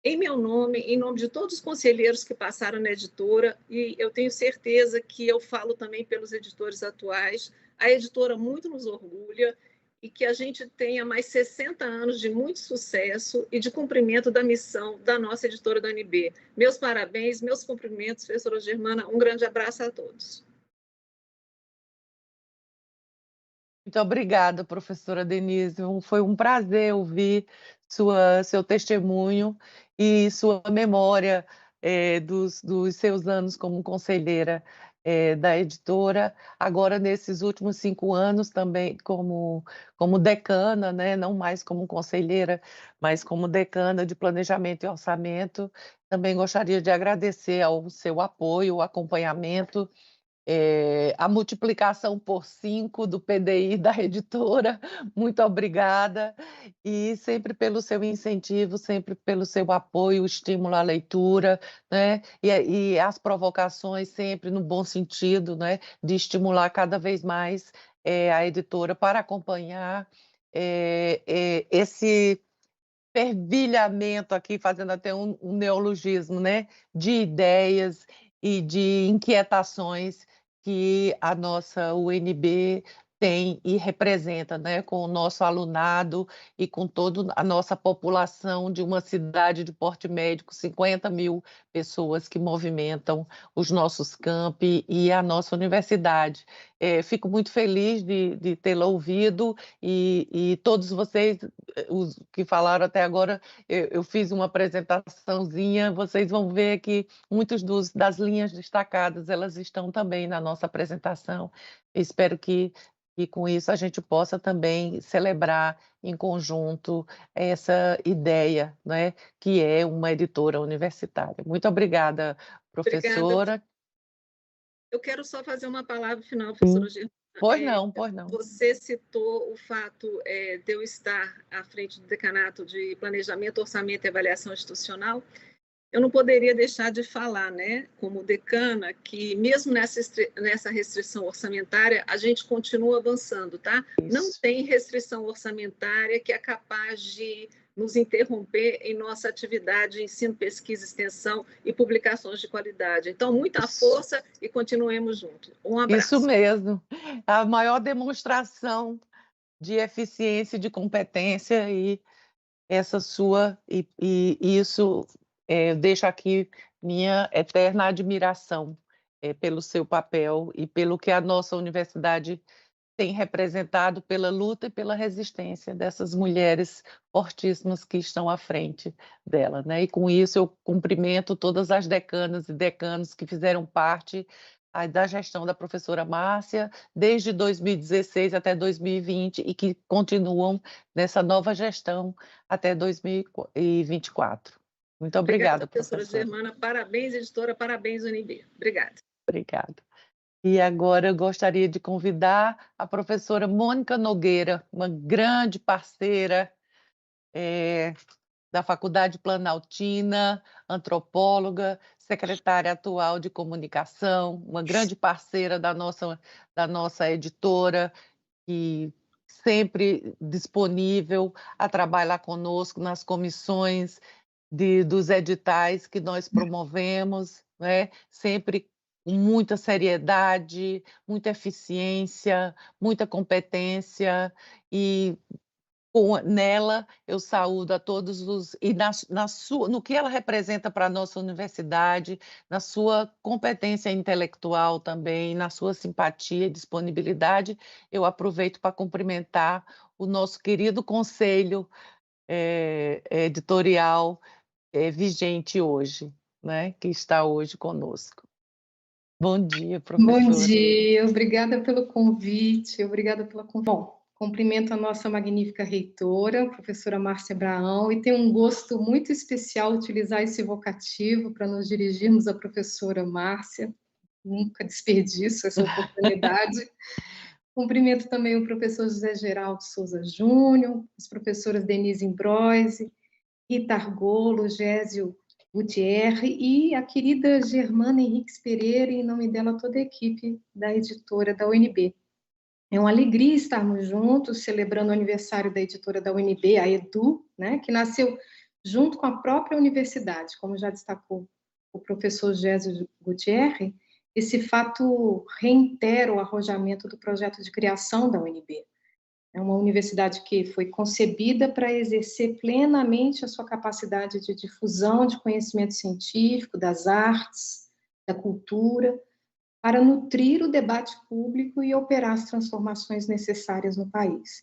Em meu nome, em nome de todos os conselheiros que passaram na editora, e eu tenho certeza que eu falo também pelos editores atuais, a editora muito nos orgulha, e que a gente tenha mais 60 anos de muito sucesso e de cumprimento da missão da nossa editora da UNB. Meus parabéns, meus cumprimentos, professora Germana, um grande abraço a todos. Muito obrigada, professora Denise. Foi um prazer ouvir seu testemunho e sua memória dos seus anos como conselheira da editora, agora nesses últimos 5 anos também como decana, né? Não mais como conselheira, mas como decana de planejamento e orçamento. Também gostaria de agradecer ao seu apoio, o acompanhamento, a multiplicação por 5 do PDI da editora. Muito obrigada, e sempre pelo seu incentivo, sempre pelo seu apoio, estímulo à leitura, né? E as provocações sempre no bom sentido, né? De estimular cada vez mais a editora para acompanhar esse fervilhamento aqui, fazendo até um neologismo, né? De ideias e de inquietações que a nossa UNB tem e representa, né, com o nosso alunado e com toda a nossa população de uma cidade de porte médio, 50.000 pessoas que movimentam os nossos campi e a nossa universidade. Fico muito feliz de tê-la ouvido, e todos vocês, os que falaram até agora, eu fiz uma apresentaçãozinha, vocês vão ver que muitas das linhas destacadas, elas estão também na nossa apresentação. Espero que com isso a gente possa também celebrar em conjunto essa ideia, né, que é uma editora universitária. Muito obrigada, professora. Obrigada. Eu quero só fazer uma palavra final, professora Germana. Pois não, pois não. Você citou o fato de eu estar à frente do Decanato de Planejamento, Orçamento e Avaliação Institucional. Eu não poderia deixar de falar, né, como decana, que mesmo nessa restrição orçamentária, a gente continua avançando, tá? Isso. Não tem restrição orçamentária que é capaz de nos interromper em nossa atividade de ensino, pesquisa, extensão e publicações de qualidade. Então, muita força e continuemos juntos. Um abraço. Isso mesmo. A maior demonstração de eficiência e de competência, e essa sua, e isso deixo aqui minha eterna admiração pelo seu papel e pelo que a nossa universidade tem representado, pela luta e pela resistência dessas mulheres fortíssimas que estão à frente dela, né? E com isso eu cumprimento todas as decanas e decanos que fizeram parte da gestão da professora Márcia desde 2016 até 2020 e que continuam nessa nova gestão até 2024. Muito obrigada, professora professora Germana. Parabéns, editora. Parabéns, UNB. Obrigada. Obrigada. E agora eu gostaria de convidar a professora Mônica Nogueira, uma grande parceira da Faculdade Planaltina, antropóloga, secretária atual de comunicação, uma grande parceira da nossa editora, e sempre disponível a trabalhar conosco nas comissões dos editais que nós promovemos, né? Sempre com muita seriedade, muita eficiência, muita competência, e nela eu saúdo a todos os... E no que ela representa para a nossa universidade, na sua competência intelectual também, na sua simpatia e disponibilidade, eu aproveito para cumprimentar o nosso querido conselho editorial vigente hoje, né, que está hoje conosco. Bom dia, professora. Bom dia, obrigada pelo convite, obrigada pela... Bom, cumprimento a nossa magnífica reitora, professora Márcia Abraão, e tenho um gosto muito especial utilizar esse vocativo para nos dirigirmos à professora Márcia, nunca desperdiço essa oportunidade. Cumprimento também o professor José Geraldo Souza Júnior, as professoras Denise Imbroise, Rita Argolo, Gésio Gutierre e a querida Germana Henriques Pereira, e em nome dela toda a equipe da editora da UNB. É uma alegria estarmos juntos, celebrando o aniversário da editora da UNB, a EDU, né, que nasceu junto com a própria universidade, como já destacou o professor Gésio Gutierre. Esse fato reitera o arrojamento do projeto de criação da UNB. É uma universidade que foi concebida para exercer plenamente a sua capacidade de difusão de conhecimento científico, das artes, da cultura, para nutrir o debate público e operar as transformações necessárias no país.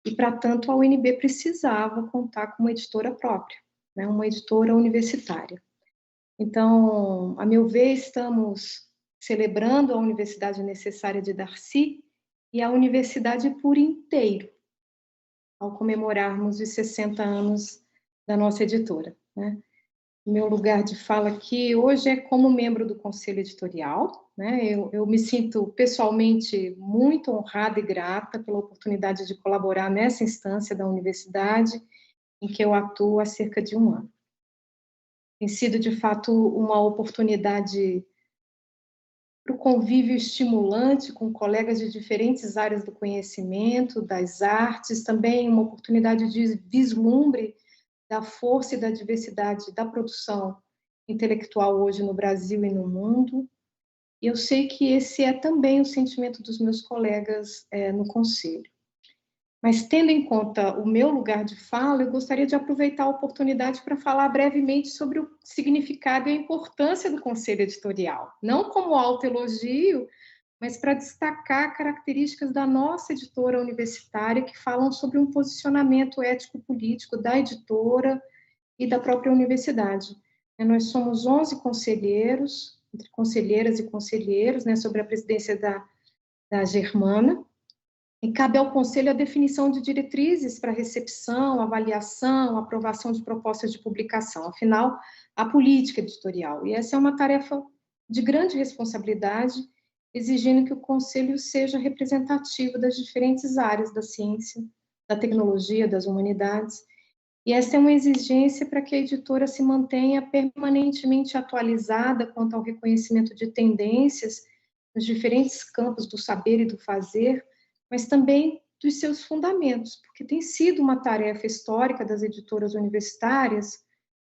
E, para tanto, a UNB precisava contar com uma editora própria, né, uma editora universitária. Então, a meu ver, estamos celebrando a Universidade Necessária de Darcy e a universidade por inteiro, ao comemorarmos os 60 anos da nossa editora, né? Meu lugar de fala aqui hoje é como membro do Conselho Editorial, né? Eu me sinto pessoalmente muito honrada e grata pela oportunidade de colaborar nessa instância da universidade, em que eu atuo há cerca de 1 ano. Tem sido, de fato, uma oportunidade para o convívio estimulante com colegas de diferentes áreas do conhecimento, das artes, também uma oportunidade de vislumbre da força e da diversidade da produção intelectual hoje no Brasil e no mundo. E eu sei que esse é também o sentimento dos meus colegas no Conselho. Mas, tendo em conta o meu lugar de fala, eu gostaria de aproveitar a oportunidade para falar brevemente sobre o significado e a importância do Conselho Editorial. Não como autoelogio, mas para destacar características da nossa editora universitária que falam sobre um posicionamento ético-político da editora e da própria universidade. Nós somos 11 conselheiros, entre conselheiras e conselheiros, né, sobre a presidência da Germana, e cabe ao Conselho a definição de diretrizes para recepção, avaliação, aprovação de propostas de publicação, afinal, a política editorial. E essa é uma tarefa de grande responsabilidade, exigindo que o Conselho seja representativo das diferentes áreas da ciência, da tecnologia, das humanidades. E essa é uma exigência para que a editora se mantenha permanentemente atualizada quanto ao reconhecimento de tendências nos diferentes campos do saber e do fazer, mas também dos seus fundamentos, porque tem sido uma tarefa histórica das editoras universitárias,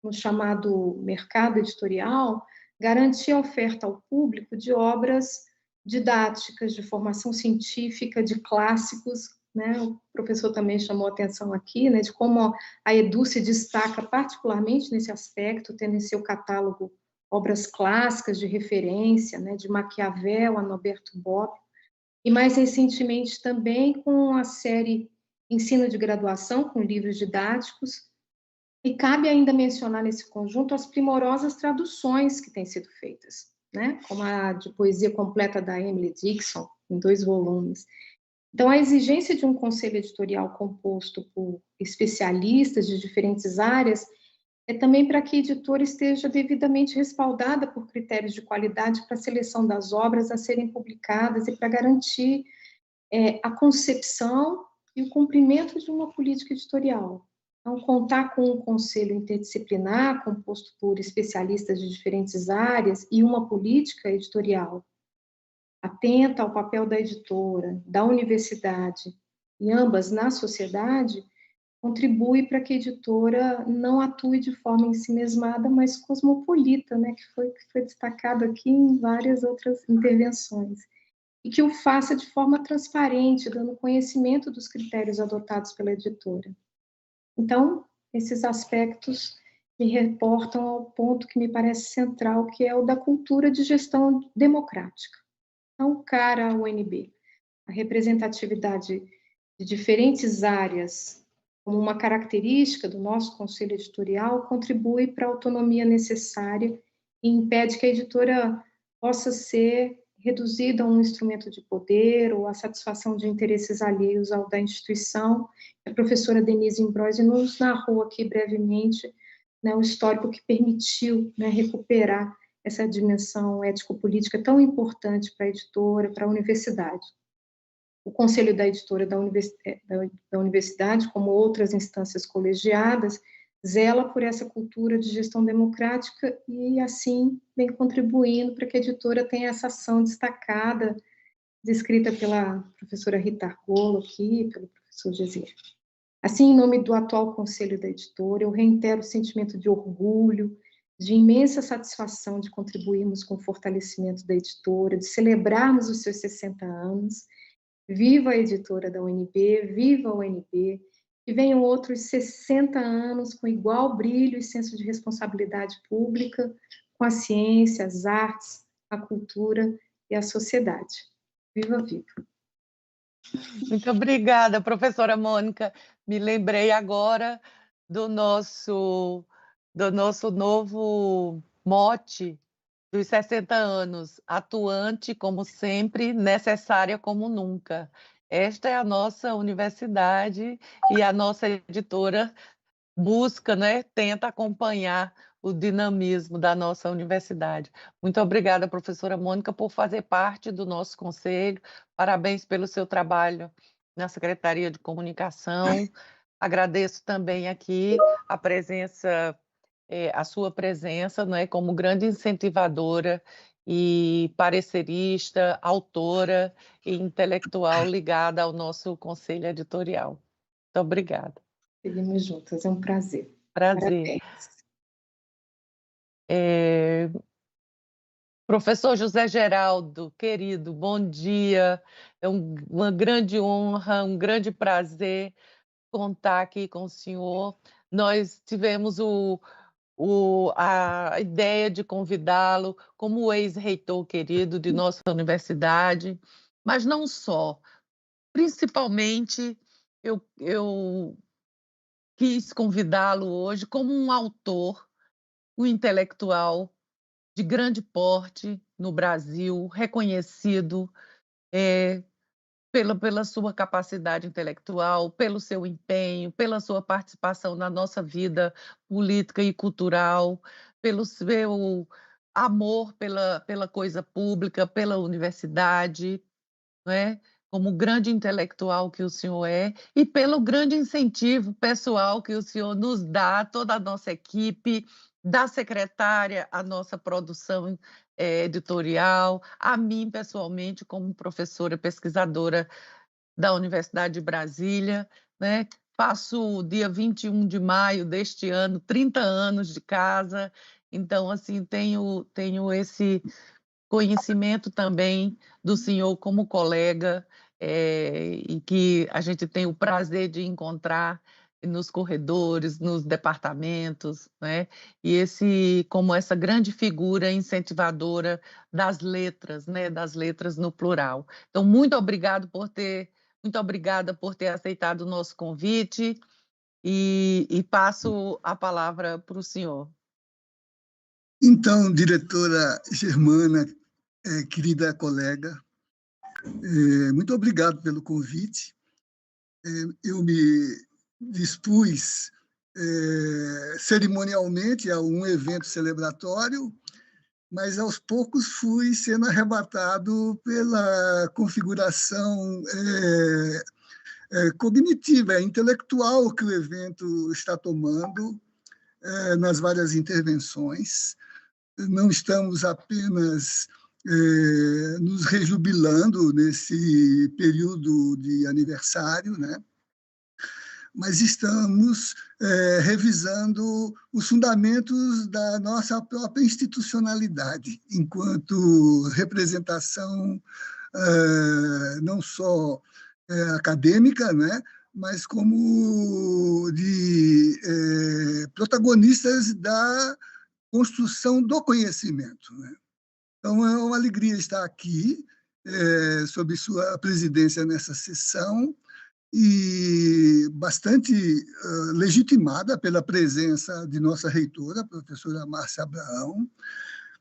no chamado mercado editorial, garantir a oferta ao público de obras didáticas, de formação científica, de clássicos, né? O professor também chamou a atenção aqui, né, de como a EDU se destaca particularmente nesse aspecto, tendo em seu catálogo obras clássicas de referência, né, de Maquiavel a Norberto Bobbio, e mais recentemente também com a série Ensino de Graduação, com livros didáticos, e cabe ainda mencionar nesse conjunto as primorosas traduções que têm sido feitas, né? Como a de poesia completa da Emily Dixon, em 2 volumes. Então, a exigência de um conselho editorial composto por especialistas de diferentes áreas, é também para que a editora esteja devidamente respaldada por critérios de qualidade para a seleção das obras a serem publicadas e para garantir a concepção e o cumprimento de uma política editorial. Então, contar com um conselho interdisciplinar, composto por especialistas de diferentes áreas, e uma política editorial atenta ao papel da editora, da universidade, e ambas na sociedade, contribui para que a editora não atue de forma ensimesmada, mas cosmopolita, né, que foi destacado aqui em várias outras intervenções, e que o faça de forma transparente, dando conhecimento dos critérios adotados pela editora. Então, esses aspectos me reportam ao ponto que me parece central, que é o da cultura de gestão democrática. Então, cara ao UNB, a representatividade de diferentes áreas, como uma característica do nosso conselho editorial, contribui para a autonomia necessária e impede que a editora possa ser reduzida a um instrumento de poder ou a satisfação de interesses alheios ao da instituição. A professora Denise Imbroise nos narrou aqui brevemente, né, o histórico que permitiu, né, recuperar essa dimensão ético-política tão importante para a editora, para a universidade. O Conselho da Editora da Universidade, como outras instâncias colegiadas, zela por essa cultura de gestão democrática e, assim, vem contribuindo para que a editora tenha essa ação destacada, descrita pela professora Rita Argolo aqui, pelo professor Gesier. Assim, em nome do atual Conselho da Editora, eu reitero o sentimento de orgulho, de imensa satisfação de contribuirmos com o fortalecimento da editora, de celebrarmos os seus 60 anos. Viva a editora da UNB, viva a UNB, que venham outros 60 anos com igual brilho e senso de responsabilidade pública, com a ciência, as artes, a cultura e a sociedade. Viva, viva! Muito obrigada, professora Mônica. Me lembrei agora do nosso novo mote dos 60 anos, atuante como sempre, necessária como nunca. Esta é a nossa universidade e a nossa editora busca, né, tenta acompanhar o dinamismo da nossa universidade. Muito obrigada, professora Mônica, por fazer parte do nosso conselho. Parabéns pelo seu trabalho na Secretaria de Comunicação. Agradeço também aqui a presença, a sua presença, né, como grande incentivadora e parecerista, autora e intelectual ligada ao nosso conselho editorial. Muito obrigada. Seguimos juntas, é um prazer. Prazer. Parabéns. Professor José Geraldo, querido, bom dia. É uma grande honra, um grande prazer contar aqui com o senhor. Nós tivemos a ideia de convidá-lo como ex-reitor querido de nossa universidade, mas não só. Principalmente, eu quis convidá-lo hoje como um autor, um intelectual de grande porte no Brasil, reconhecido pela sua capacidade intelectual, pelo seu empenho, pela sua participação na nossa vida política e cultural, pelo seu amor pela coisa pública, pela universidade, não é? Como grande intelectual que o senhor é, e pelo grande incentivo pessoal que o senhor nos dá, toda a nossa equipe, da secretária, a nossa produção editorial, a mim pessoalmente, como professora pesquisadora da Universidade de Brasília, né? Faço dia 21 de maio deste ano 30 anos de casa, então, assim, tenho esse conhecimento também do senhor como colega, e que a gente tem o prazer de encontrar nos corredores, nos departamentos, né? E como essa grande figura incentivadora das letras, né? Das letras no plural. Então, muito obrigada por ter aceitado o nosso convite e passo a palavra para o senhor. Então, diretora Germana, querida colega, muito obrigado pelo convite. Eu me dispus cerimonialmente a um evento celebratório, mas aos poucos fui sendo arrebatado pela configuração cognitiva, intelectual que o evento está tomando nas várias intervenções. Não estamos apenas nos rejubilando nesse período de aniversário, né? Mas estamos revisando os fundamentos da nossa própria institucionalidade, enquanto representação não só acadêmica, né, mas como de protagonistas da construção do conhecimento, né? Então, é uma alegria estar aqui, sob sua presidência nessa sessão, e bastante legitimada pela presença de nossa reitora, a professora Márcia Abraão,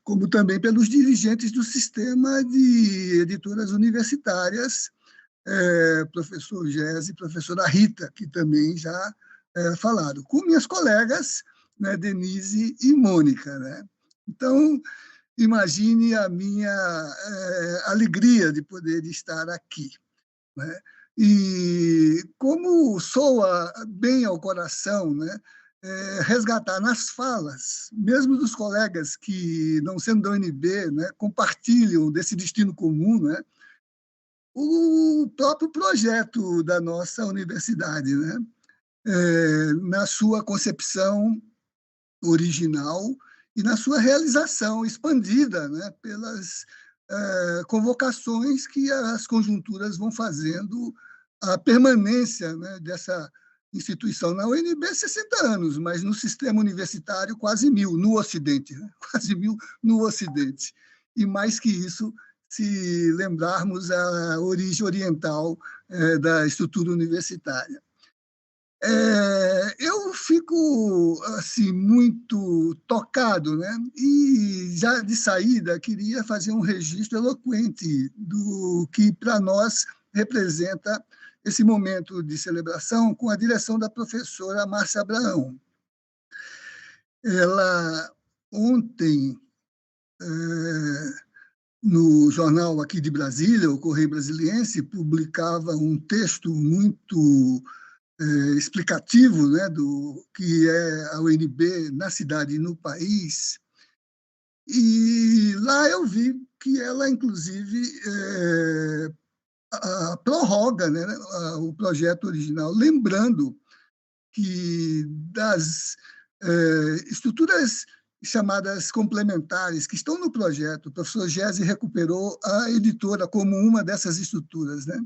como também pelos dirigentes do sistema de editoras universitárias, professor Gese e professora Rita, que também já falaram, com minhas colegas, né, Denise e Mônica, né? Então, imagine a minha alegria de poder estar aqui, né? E como soa bem ao coração, né, resgatar nas falas, mesmo dos colegas que, não sendo da UNB, né, compartilham desse destino comum, né, o próprio projeto da nossa universidade, né, na sua concepção original e na sua realização expandida, né, pelas convocações que as conjunturas vão fazendo a permanência, né, dessa instituição na UNB 60 anos, mas no sistema universitário quase 1000 no Ocidente, né? Quase 1000 no Ocidente. E mais que isso, se lembrarmos a origem oriental da estrutura universitária. Eu fico assim muito tocado, né? E já de saída queria fazer um registro eloquente do que para nós representa esse momento de celebração com a direção da professora Márcia Abraão. Ela ontem no jornal aqui de Brasília, o Correio Brasiliense, publicava um texto muito explicativo, né, do que é a UNB na cidade e no país. E lá eu vi que ela, inclusive, prorroga, né, o projeto original, lembrando que das estruturas chamadas complementares que estão no projeto, o professor Gese recuperou a editora como uma dessas estruturas, né?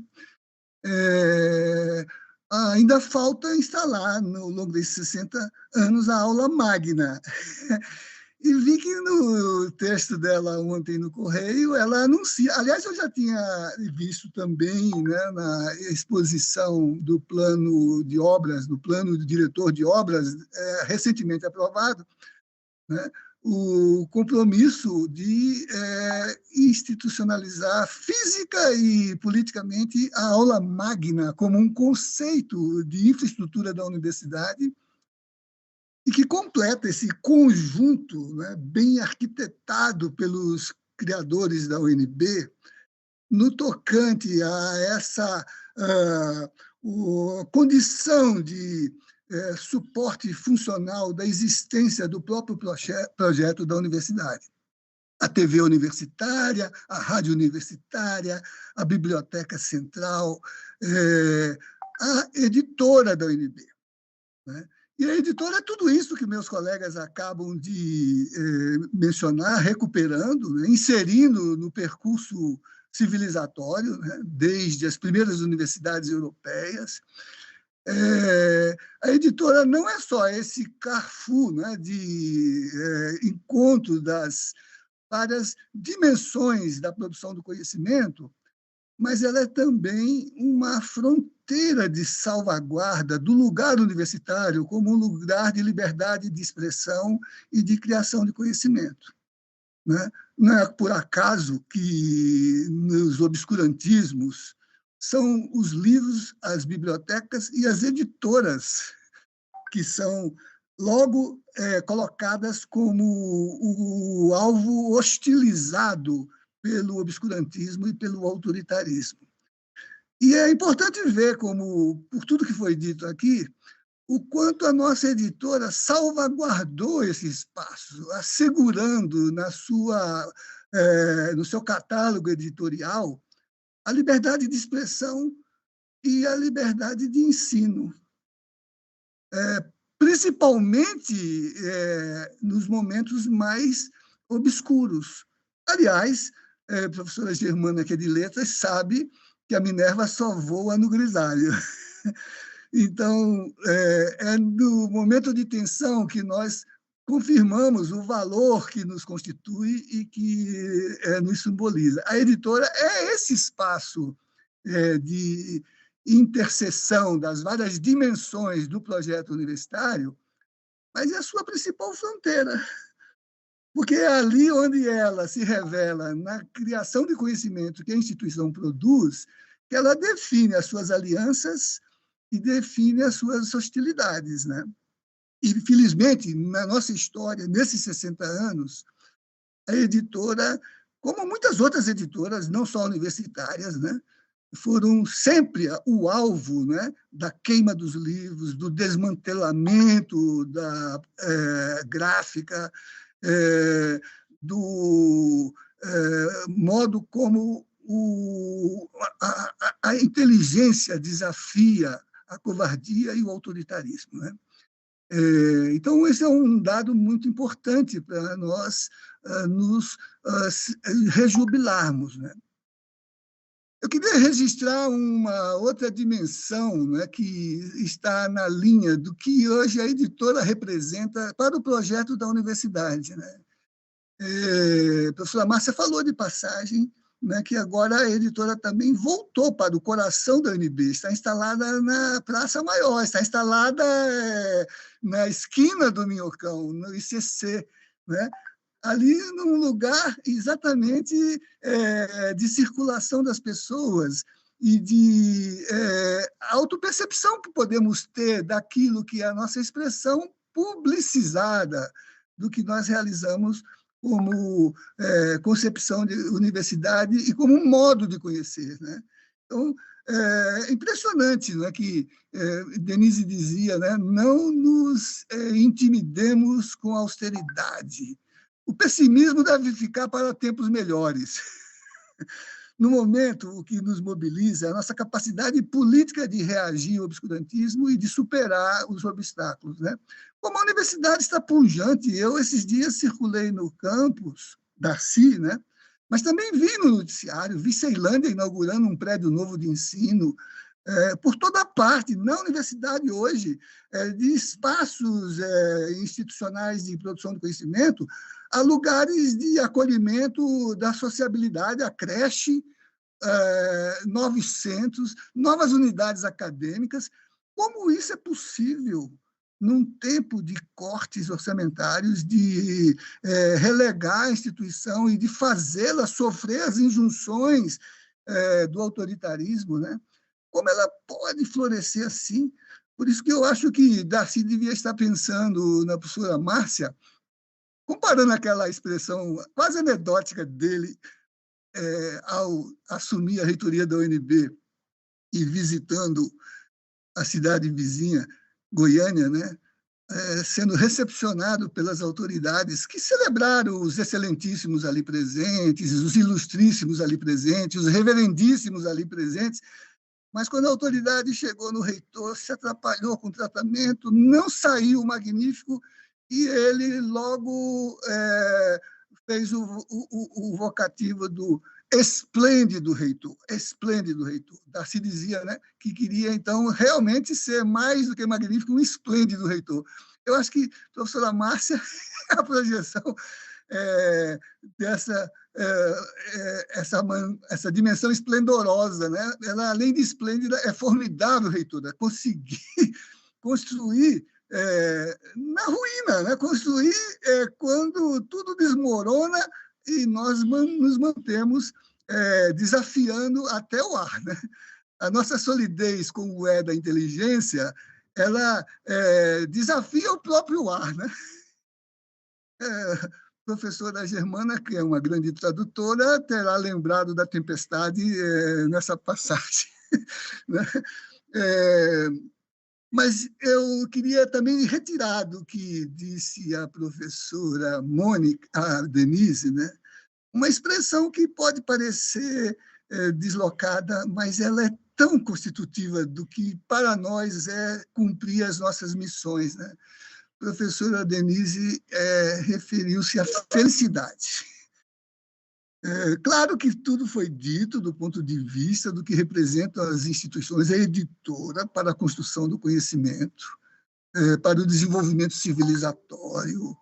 Ainda falta instalar, no longo desses 60 anos, a aula magna. E vi que no texto dela ontem no Correio, ela anuncia... Aliás, eu já tinha visto também, né, na exposição do plano de obras, do plano do diretor de obras, recentemente aprovado, né, o compromisso de institucionalizar física e politicamente a aula magna como um conceito de infraestrutura da universidade e que completa esse conjunto, né, bem arquitetado pelos criadores da UNB no tocante a essa condição de suporte funcional da existência do próprio projeto da universidade. A TV universitária, a rádio universitária, a biblioteca central, a editora da UNB, né? E a editora é tudo isso que meus colegas acabam de mencionar, recuperando, né, inserindo no percurso civilizatório, né, desde as primeiras universidades europeias. A editora não é só esse carrefour, né, de encontro das várias dimensões da produção do conhecimento, mas ela é também uma fronteira de salvaguarda do lugar universitário como um lugar de liberdade de expressão e de criação de conhecimento, né? Não é por acaso que nos obscurantismos são os livros, as bibliotecas e as editoras que são logo colocadas como o alvo hostilizado pelo obscurantismo e pelo autoritarismo. E é importante ver como, por tudo que foi dito aqui, o quanto a nossa editora salvaguardou esse espaço, assegurando no seu catálogo editorial a liberdade de expressão e a liberdade de ensino, principalmente nos momentos mais obscuros. Aliás, a professora Germana, que é de letras, sabe que a Minerva só voa no grisalho. Então, é no momento de tensão que nós confirmamos o valor que nos constitui e que nos simboliza. A editora é esse espaço de interseção das várias dimensões do projeto universitário, mas é a sua principal fronteira, porque é ali onde ela se revela na criação de conhecimento que a instituição produz, que ela define as suas alianças e define as suas hostilidades, né? E, felizmente, na nossa história, nesses 60 anos, a editora, como muitas outras editoras, não só universitárias, né, foram sempre o alvo, né, da queima dos livros, do desmantelamento da gráfica, do modo como a inteligência desafia a covardia e o autoritarismo, né? Então, esse é um dado muito importante para nós nos rejubilarmos, né? Eu queria registrar uma outra dimensão, né, que está na linha do que hoje a editora representa para o projeto da universidade, né? A professora Márcia falou de passagem, né, que agora a editora também voltou para o coração da UNB, está instalada na Praça Maior, está instalada na esquina do Minhocão, no ICC, né? Ali num lugar exatamente de circulação das pessoas e de autopercepção que podemos ter daquilo que é a nossa expressão publicizada, do que nós realizamos como concepção de universidade e como um modo de conhecer, né? Então, é impressionante, né, que Denise dizia, né, não nos intimidemos com austeridade. O pessimismo deve ficar para tempos melhores. No momento, o que nos mobiliza é a nossa capacidade política de reagir ao obscurantismo e de superar os obstáculos, né? Como a universidade está pujante, eu, esses dias, circulei no campus, Darcy, né? Mas também vi no noticiário, vi Ceilândia inaugurando um prédio novo de ensino, por toda parte, na universidade hoje, de espaços institucionais de produção de conhecimento, a lugares de acolhimento da sociabilidade, a creche, novos centros, novas unidades acadêmicas. Como isso é possível num tempo de cortes orçamentários, de relegar a instituição e de fazê-la sofrer as injunções do autoritarismo, né? Como ela pode florescer assim? Por isso que eu acho que Darcy devia estar pensando na professora Márcia, comparando aquela expressão quase anedótica dele ao assumir a reitoria da UNB e visitando a cidade vizinha, Goiânia, né? Sendo recepcionado pelas autoridades que celebraram os excelentíssimos ali presentes, os ilustríssimos ali presentes, os reverendíssimos ali presentes, mas quando a autoridade chegou no reitor, se atrapalhou com o tratamento, não saiu magnífico, e ele logo fez o vocativo do esplêndido reitor, esplêndido reitor. Darcy dizia, né, que queria, então, realmente ser mais do que magnífico, um esplêndido reitor. Eu acho que a professora Márcia é a projeção essa dimensão esplendorosa, né? Ela, além de esplêndida, é formidável, reitora, conseguir construir na ruína, né? Construir quando tudo desmorona e nós nos mantemos desafiando até o ar, né? A nossa solidez, como é da inteligência, ela desafia o próprio ar, né? Professora Germana, que é uma grande tradutora, terá lembrado da tempestade nessa passagem. Né? Mas eu queria também retirar do que disse a professora Mônica, a Denise, né? Uma expressão que pode parecer deslocada, mas ela é tão constitutiva do que para nós é cumprir as nossas missões, né? A professora Denise referiu-se à felicidade. Claro que tudo foi dito do ponto de vista do que representam as instituições, a editora para a construção do conhecimento, para o desenvolvimento civilizatório,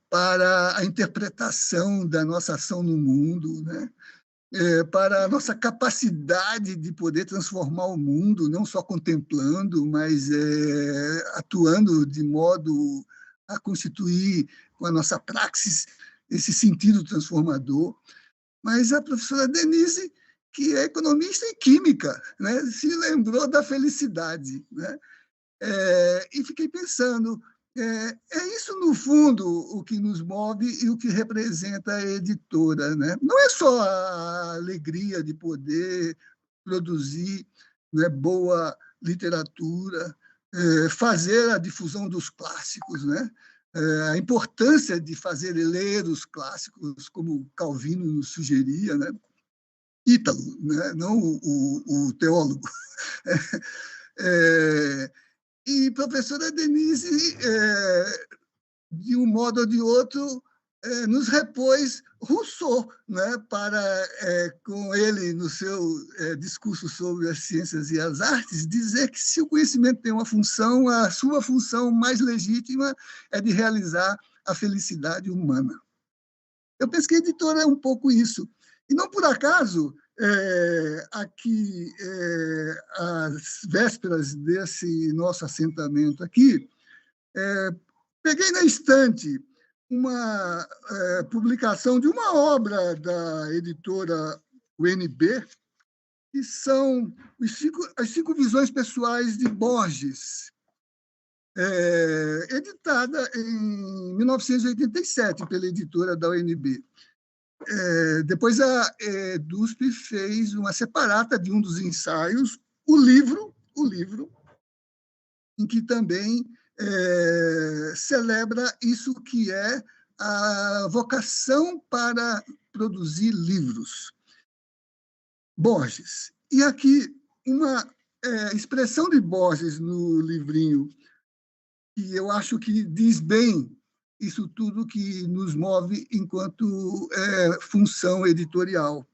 para a interpretação da nossa ação no mundo, né? Para a nossa capacidade de poder transformar o mundo, não só contemplando, mas atuando de modo a constituir com a nossa praxis esse sentido transformador. Mas a professora Denise, que é economista e química, né, se lembrou da felicidade. Né? E fiquei pensando, é isso, no fundo, o que nos move e o que representa a editora. Né? Não é só a alegria de poder produzir, né, boa literatura, fazer a difusão dos clássicos, né? A importância de fazer ler os clássicos, como Calvino nos sugeria, né? Ítalo, né? Não o teólogo. E professora Denise, de um modo ou de outro, nos repôs Rousseau, né, para, com ele, no seu discurso sobre as ciências e as artes, dizer que se o conhecimento tem uma função, a sua função mais legítima é de realizar a felicidade humana. Eu penso que a editora é um pouco isso. E não por acaso, aqui, às vésperas desse nosso assentamento aqui, peguei na estante uma publicação de uma obra da editora UNB, que são as 5 visões pessoais de Borges, editada em 1987 pela editora da UNB. Depois a EDUSP fez uma separata de um dos ensaios, o livro, em que também celebra isso que é a vocação para produzir livros. Borges. E aqui uma expressão de Borges no livrinho, que eu acho que diz bem isso tudo que nos move enquanto função editorial.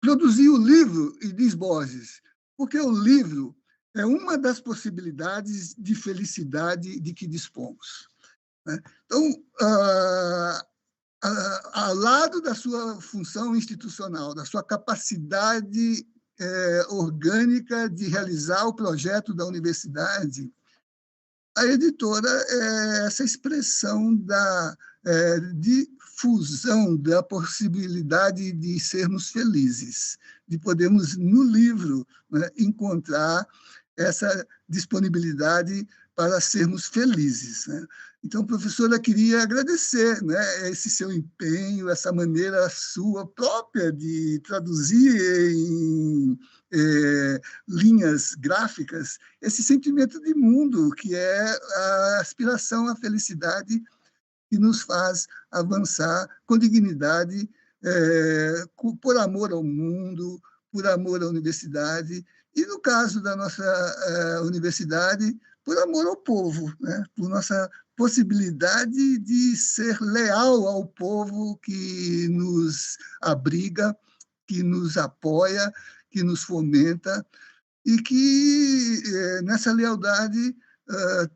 Produzir o livro, e diz Borges, porque o livro é uma das possibilidades de felicidade de que dispomos. Né? Então, ao lado da sua função institucional, da sua capacidade orgânica de realizar o projeto da universidade, a editora é essa expressão da difusão da possibilidade de sermos felizes, de podermos, no livro, né, encontrar essa disponibilidade para sermos felizes. Né? Então, professora, queria agradecer, né, esse seu empenho, essa maneira sua própria de traduzir em linhas gráficas esse sentimento de mundo, que é a aspiração à felicidade que nos faz avançar com dignidade, por amor ao mundo, por amor à universidade, e, no caso da nossa universidade, por amor ao povo, né? Por nossa possibilidade de ser leal ao povo que nos abriga, que nos apoia, que nos fomenta, e que, nessa lealdade,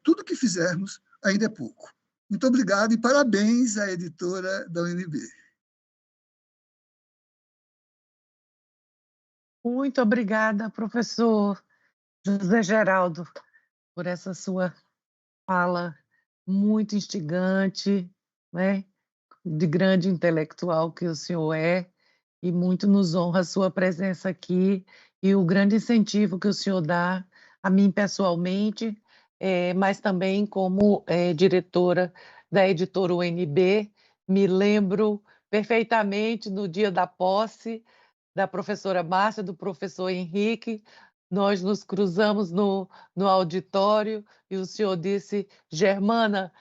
tudo que fizermos ainda é pouco. Muito obrigado e parabéns à editora da UNB. Muito obrigada, professor José Geraldo, por essa sua fala muito instigante, né? De grande intelectual que o senhor é, e muito nos honra a sua presença aqui e o grande incentivo que o senhor dá a mim pessoalmente mas também como diretora da editora UNB. Me lembro perfeitamente no dia da posse da professora Márcia, do professor Henrique, nós nos cruzamos no auditório e o senhor disse: Germana,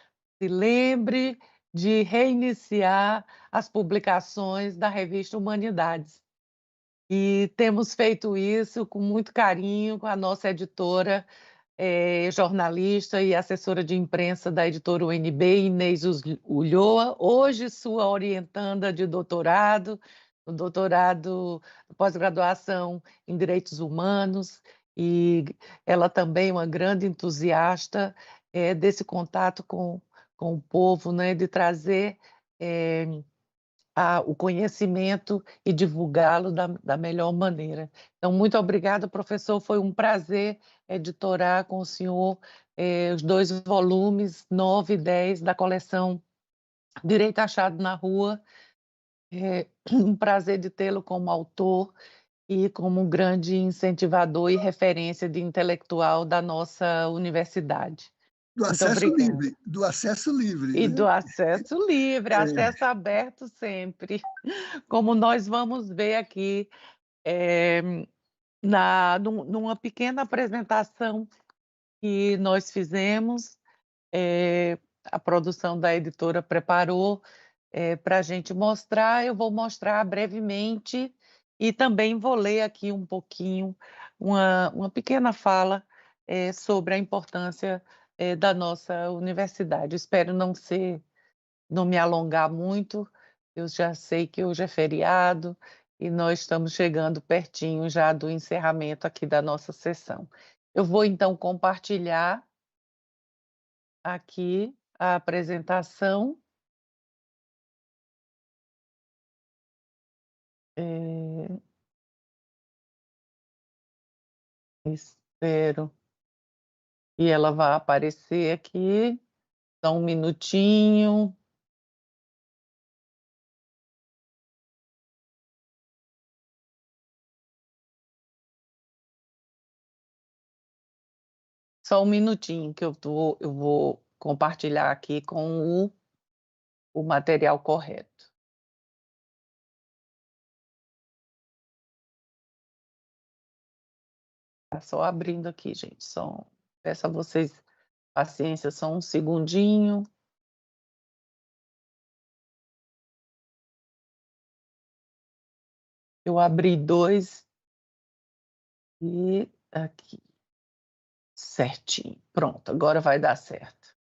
se lembre de reiniciar as publicações da revista Humanidades. E temos feito isso com muito carinho com a nossa editora, jornalista e assessora de imprensa da editora UNB, Inês Ulloa, hoje sua orientanda de doutorado, o doutorado, pós-graduação em Direitos Humanos, e ela também uma grande entusiasta desse contato com o povo, né, de trazer o conhecimento e divulgá-lo da melhor maneira. Então, muito obrigada, professor, foi um prazer editorar com o senhor os 2 volumes, 9 e 10, da coleção Direito Achado na Rua. Um prazer de tê-lo como autor e como um grande incentivador e referência de intelectual da nossa universidade. Do acesso livre. Do acesso livre. E né? do acesso livre, acesso aberto sempre. Como nós vamos ver aqui numa pequena apresentação que nós fizemos, a produção da editora preparou para a gente mostrar. Eu vou mostrar brevemente e também vou ler aqui um pouquinho, uma pequena fala sobre a importância da nossa universidade. Espero não me alongar muito, eu já sei que hoje é feriado e nós estamos chegando pertinho já do encerramento aqui da nossa sessão. Eu vou então compartilhar aqui a apresentação. Espero que ela vá aparecer aqui. Só um minutinho. Só um minutinho que eu vou compartilhar aqui com o material correto. Tá só abrindo aqui, gente. Peço a vocês paciência, só um segundinho. Eu abri 2 e aqui. Certinho. Pronto, agora vai dar certo.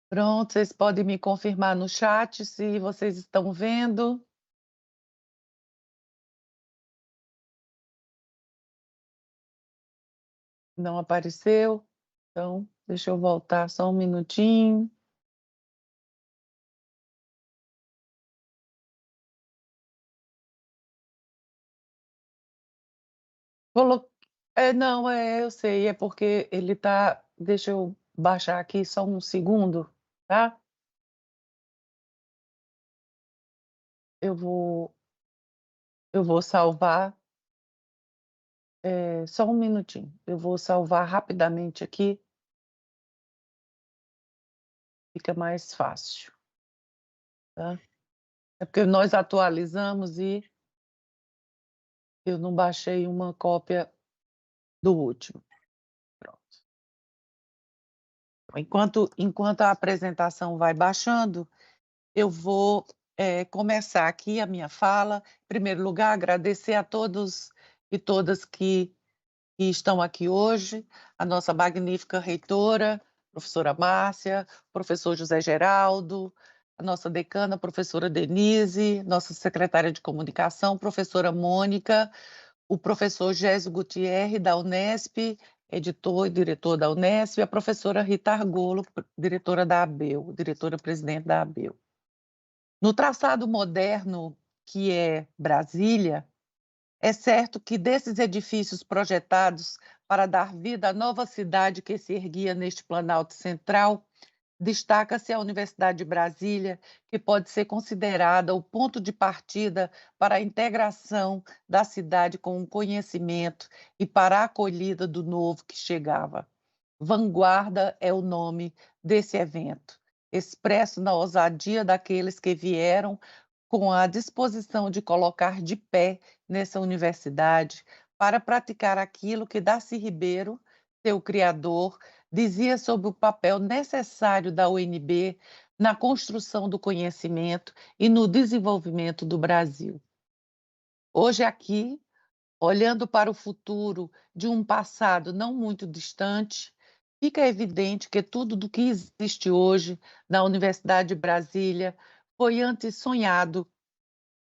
Pronto, vocês podem me confirmar no chat se vocês estão vendo. Não apareceu? Então, deixa eu voltar só um minutinho. Não, eu sei, é porque ele tá. Deixa eu baixar aqui só um segundo, tá? Eu vou salvar. Só um minutinho. Eu vou salvar rapidamente aqui. Fica mais fácil, tá? É porque nós atualizamos e eu não baixei uma cópia do último. Pronto. Enquanto a apresentação vai baixando, eu vou começar aqui a minha fala. Em primeiro lugar, agradecer a todos e todas que estão aqui hoje, a nossa magnífica reitora, professora Márcia, professor José Geraldo, a nossa decana, professora Denise, nossa secretária de comunicação, professora Mônica, o professor Gésio Gutierre, da Unesp, editor e diretor da Unesp, e a professora Rita Argolo, diretora da ABEU, diretora-presidente da ABEU. No traçado moderno que é Brasília, é certo que desses edifícios projetados para dar vida à nova cidade que se erguia neste Planalto Central, destaca-se a Universidade de Brasília, que pode ser considerada o ponto de partida para a integração da cidade com o conhecimento e para a acolhida do novo que chegava. Vanguarda é o nome desse evento, expresso na ousadia daqueles que vieram com a disposição de colocar de pé nessa universidade para praticar aquilo que Darcy Ribeiro, seu criador, dizia sobre o papel necessário da UNB na construção do conhecimento e no desenvolvimento do Brasil. Hoje aqui, olhando para o futuro de um passado não muito distante, fica evidente que tudo do que existe hoje na Universidade de Brasília foi antes sonhado,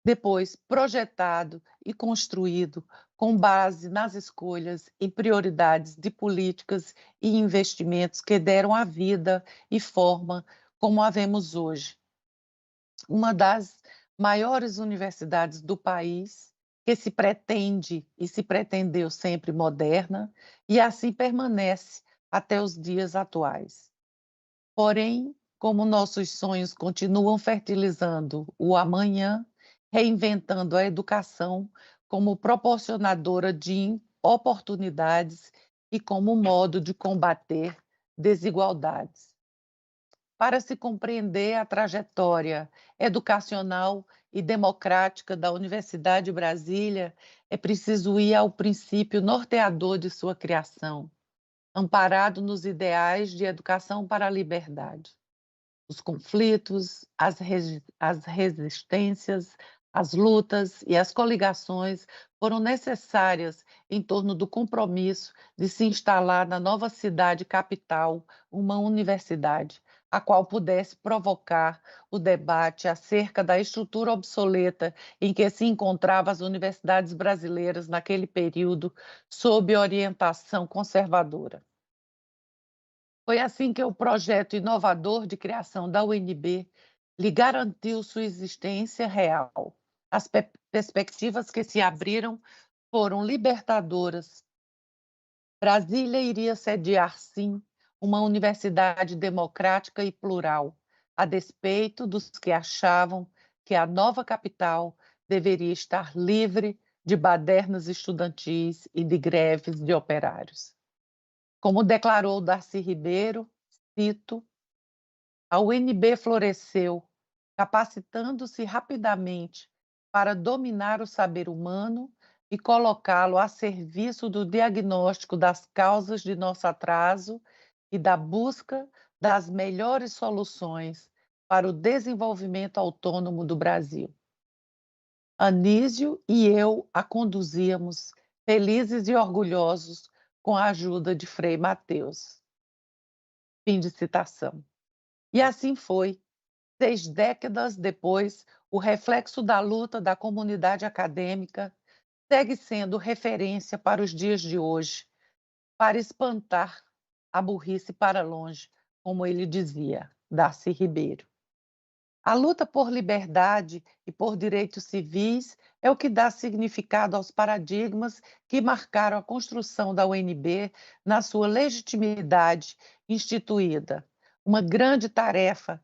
depois projetado e construído com base nas escolhas e prioridades de políticas e investimentos que deram a vida e forma como a vemos hoje. Uma das maiores universidades do país, que se pretende e se pretendeu sempre moderna, e assim permanece até os dias atuais. Porém, como nossos sonhos continuam fertilizando o amanhã, reinventando a educação como proporcionadora de oportunidades e como modo de combater desigualdades. Para se compreender a trajetória educacional e democrática da Universidade de Brasília, é preciso ir ao princípio norteador de sua criação, amparado nos ideais de educação para a liberdade. Os conflitos, as resistências, as lutas e as coligações foram necessárias em torno do compromisso de se instalar na nova cidade capital uma universidade, a qual pudesse provocar o debate acerca da estrutura obsoleta em que se encontravam as universidades brasileiras naquele período, sob orientação conservadora. Foi assim que o projeto inovador de criação da UNB lhe garantiu sua existência real. As perspectivas que se abriram foram libertadoras. Brasília iria sediar, sim, uma universidade democrática e plural, a despeito dos que achavam que a nova capital deveria estar livre de badernas estudantis e de greves de operários. Como declarou Darcy Ribeiro, cito, a UNB floresceu, capacitando-se rapidamente para dominar o saber humano e colocá-lo a serviço do diagnóstico das causas de nosso atraso e da busca das melhores soluções para o desenvolvimento autônomo do Brasil. Anísio e eu a conduzíamos, felizes e orgulhosos, com a ajuda de Frei Mateus. Fim de citação. E assim foi. 6 décadas depois, o reflexo da luta da comunidade acadêmica segue sendo referência para os dias de hoje, para espantar a burrice para longe, como ele dizia, Darcy Ribeiro. A luta por liberdade e por direitos civis é o que dá significado aos paradigmas que marcaram a construção da UNB na sua legitimidade instituída. Uma grande tarefa,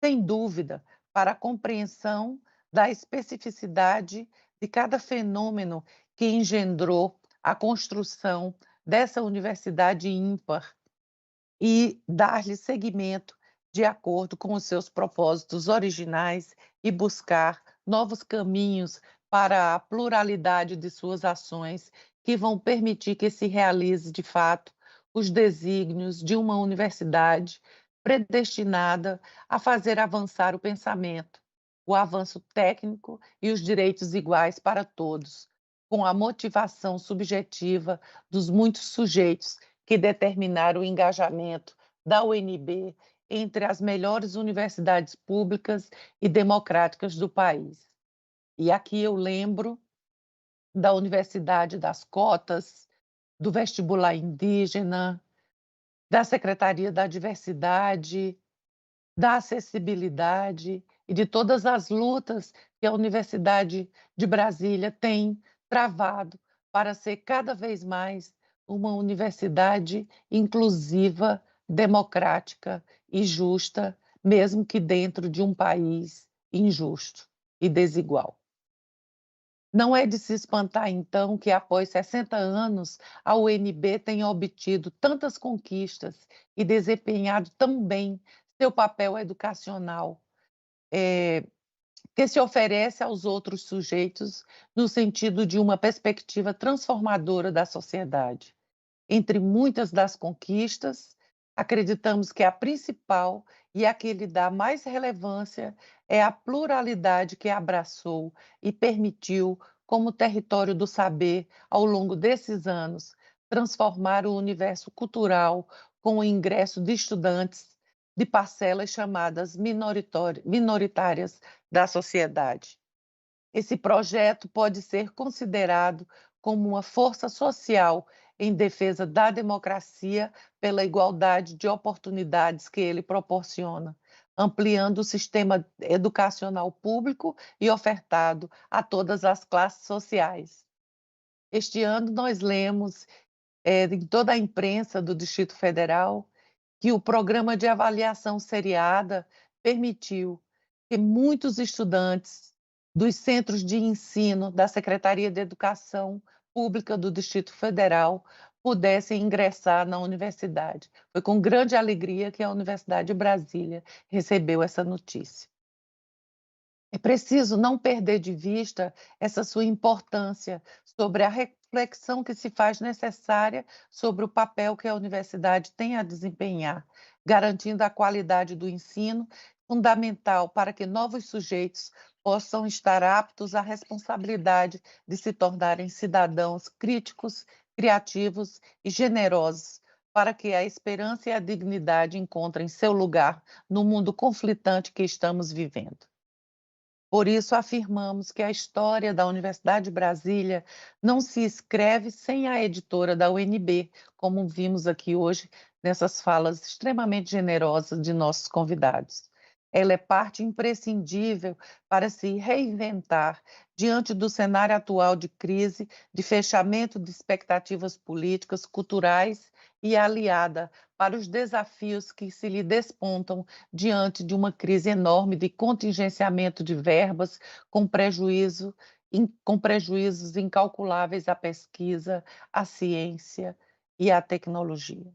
sem dúvida, para a compreensão da especificidade de cada fenômeno que engendrou a construção dessa universidade ímpar e dar-lhe seguimento de acordo com os seus propósitos originais e buscar novos caminhos para a pluralidade de suas ações que vão permitir que se realize, de fato, os desígnios de uma universidade predestinada a fazer avançar o pensamento, o avanço técnico e os direitos iguais para todos, com a motivação subjetiva dos muitos sujeitos que determinaram o engajamento da UNB entre as melhores universidades públicas e democráticas do país. E aqui eu lembro da Universidade das Cotas, do vestibular indígena, da Secretaria da Diversidade, da acessibilidade e de todas as lutas que a Universidade de Brasília tem travado para ser cada vez mais uma universidade inclusiva, democrática e justa, mesmo que dentro de um país injusto e desigual. Não é de se espantar, então, que após 60 anos a UNB tenha obtido tantas conquistas e desempenhado tão bem seu papel educacional, que se oferece aos outros sujeitos no sentido de uma perspectiva transformadora da sociedade. Entre muitas das conquistas, acreditamos que a principal e a que lhe dá mais relevância é a pluralidade que abraçou e permitiu, como território do saber, ao longo desses anos, transformar o universo cultural com o ingresso de estudantes de parcelas chamadas minoritárias da sociedade. Esse projeto pode ser considerado como uma força social em defesa da democracia pela igualdade de oportunidades que ele proporciona, ampliando o sistema educacional público e ofertado a todas as classes sociais. Este ano nós lemos em toda a imprensa do Distrito Federal que o programa de avaliação seriada permitiu que muitos estudantes dos centros de ensino da Secretaria de Educação Pública do Distrito Federal pudessem ingressar na universidade. Foi com grande alegria que a Universidade de Brasília recebeu essa notícia. É preciso não perder de vista essa sua importância sobre a reflexão que se faz necessária sobre o papel que a universidade tem a desempenhar, garantindo a qualidade do ensino, fundamental para que novos sujeitos possam estar aptos à responsabilidade de se tornarem cidadãos críticos, criativos e generosos, para que a esperança e a dignidade encontrem seu lugar no mundo conflitante que estamos vivendo. Por isso, afirmamos que a história da Universidade de Brasília não se escreve sem a editora da UNB, como vimos aqui hoje nessas falas extremamente generosas de nossos convidados. Ela é parte imprescindível para se reinventar diante do cenário atual de crise, de fechamento de expectativas políticas, culturais e aliada para os desafios que se lhe despontam diante de uma crise enorme de contingenciamento de verbas, com prejuízos incalculáveis à pesquisa, à ciência e à tecnologia.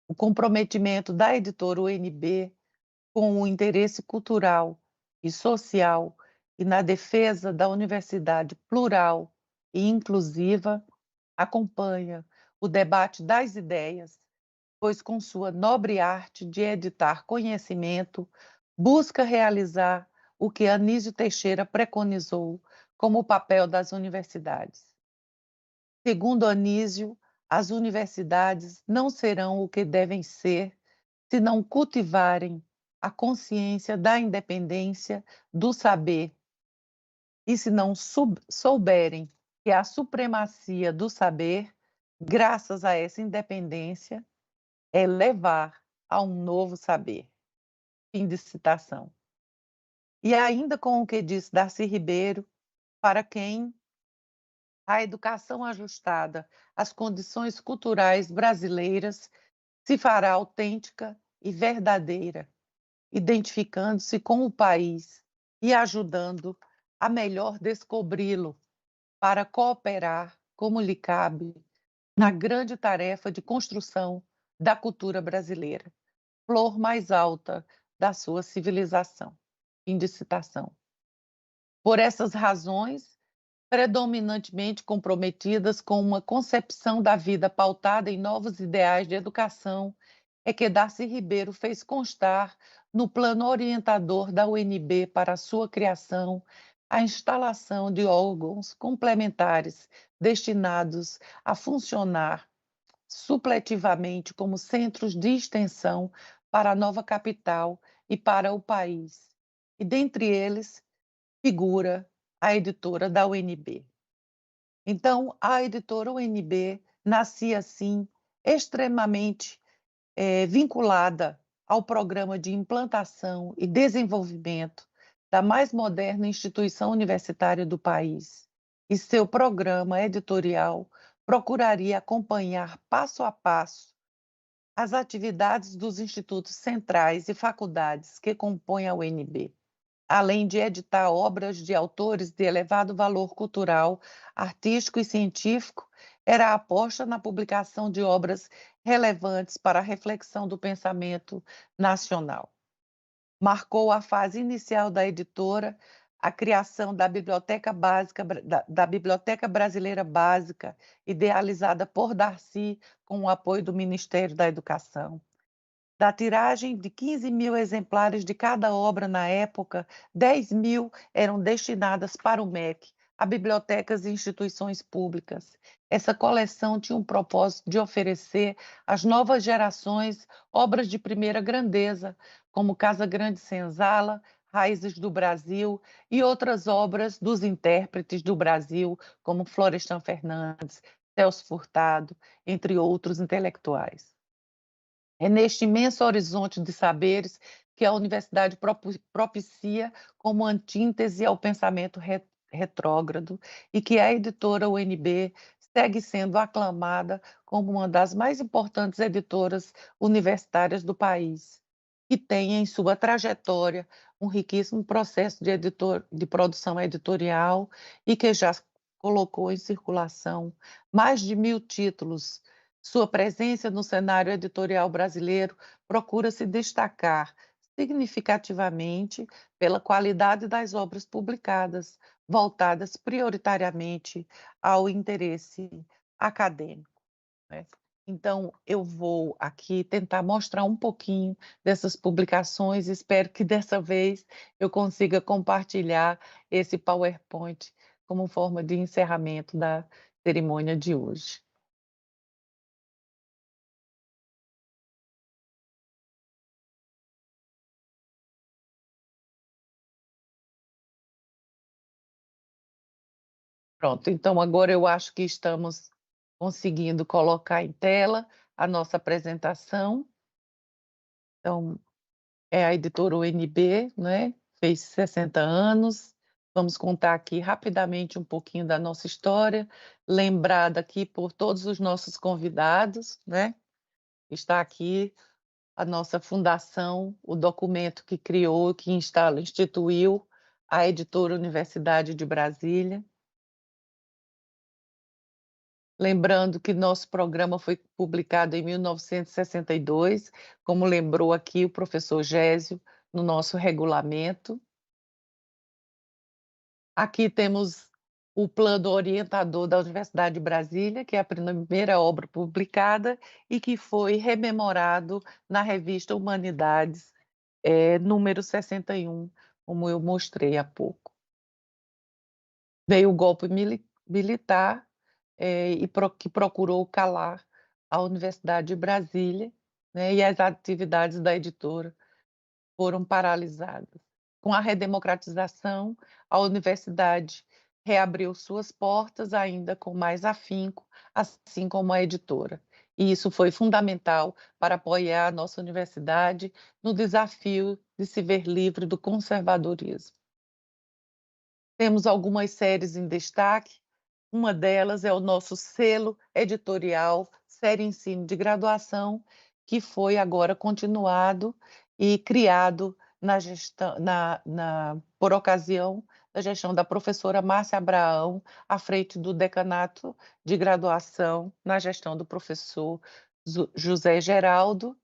O comprometimento da editora UNB com o interesse cultural e social e na defesa da universidade plural e inclusiva, acompanha o debate das ideias, pois com sua nobre arte de editar conhecimento, busca realizar o que Anísio Teixeira preconizou como o papel das universidades. Segundo Anísio, as universidades não serão o que devem ser se não cultivarem a consciência da independência do saber e se não souberem que a supremacia do saber, graças a essa independência, é levar a um novo saber. Fim de citação. E ainda com o que disse Darcy Ribeiro, para quem a educação ajustada às condições culturais brasileiras se fará autêntica e verdadeira, identificando-se com o país e ajudando a melhor descobri-lo para cooperar como lhe cabe na grande tarefa de construção da cultura brasileira, flor mais alta da sua civilização. Fim de citação. Por essas razões, predominantemente comprometidas com uma concepção da vida pautada em novos ideais de educação, é que Darcy Ribeiro fez constar no plano orientador da UNB para a sua criação a instalação de órgãos complementares destinados a funcionar supletivamente como centros de extensão para a nova capital e para o país. E dentre eles figura a editora da UNB. Então, a editora UNB nascia assim, extremamente vinculada ao programa de implantação e desenvolvimento da mais moderna instituição universitária do país. E seu programa editorial procuraria acompanhar passo a passo as atividades dos institutos centrais e faculdades que compõem a UNB, além de editar obras de autores de elevado valor cultural, artístico e científico. Era a aposta na publicação de obras relevantes para a reflexão do pensamento nacional. Marcou a fase inicial da editora a criação da Biblioteca Básica, da Biblioteca Brasileira Básica, idealizada por Darcy, com o apoio do Ministério da Educação. Da tiragem de 15.000 exemplares de cada obra na época, 10.000 eram destinadas para o MEC, a bibliotecas e instituições públicas. Essa coleção tinha um propósito de oferecer às novas gerações obras de primeira grandeza, como Casa Grande Senzala, Raízes do Brasil e outras obras dos intérpretes do Brasil, como Florestan Fernandes, Celso Furtado, entre outros intelectuais. É neste imenso horizonte de saberes que a universidade propicia como antítese ao pensamento retrógrado e que a editora UNB segue sendo aclamada como uma das mais importantes editoras universitárias do país, que tem em sua trajetória um riquíssimo processo de produção editorial e que já colocou em circulação mais de 1.000 títulos. Sua presença no cenário editorial brasileiro procura se destacar significativamente pela qualidade das obras publicadas, voltadas prioritariamente ao interesse acadêmico, né? Então, eu vou aqui tentar mostrar um pouquinho dessas publicações. Espero que dessa vez eu consiga compartilhar esse PowerPoint como forma de encerramento da cerimônia de hoje. Pronto, então agora eu acho que estamos conseguindo colocar em tela a nossa apresentação. Então, é a editora UNB, né? Fez 60 anos. Vamos contar aqui rapidamente um pouquinho da nossa história, lembrada aqui por todos os nossos convidados, né? Está aqui a nossa fundação, o documento que criou, que instituiu a editora Universidade de Brasília. Lembrando que nosso programa foi publicado em 1962, como lembrou aqui o professor Gésio, no nosso regulamento. Aqui temos o plano orientador da Universidade de Brasília, que é a primeira obra publicada e que foi rememorado na revista Humanidades, número 61, como eu mostrei há pouco. Veio o golpe militar, que procurou calar a Universidade de Brasília, né, e as atividades da editora foram paralisadas. Com a redemocratização, a universidade reabriu suas portas ainda com mais afinco, assim como a editora. E isso foi fundamental para apoiar a nossa universidade no desafio de se ver livre do conservadorismo. Temos algumas séries em destaque. Uma delas é o nosso selo editorial, série Ensino de Graduação, que foi agora continuado e criado por ocasião da gestão da professora Márcia Abraão, à frente do Decanato de Graduação, na gestão do professor José Geraldo.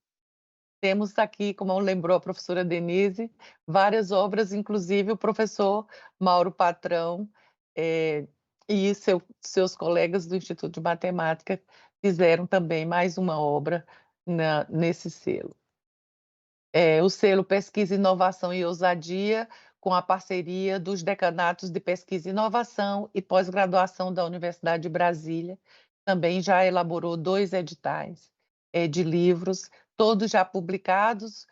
Temos aqui, como lembrou a professora Denise, várias obras, inclusive o professor Mauro Patrão e seus colegas do Instituto de Matemática fizeram também mais uma obra nesse selo. O selo Pesquisa, Inovação e Ousadia, com a parceria dos decanatos de Pesquisa e Inovação e Pós-Graduação da Universidade de Brasília, também já elaborou 2 editais de livros, todos já publicados.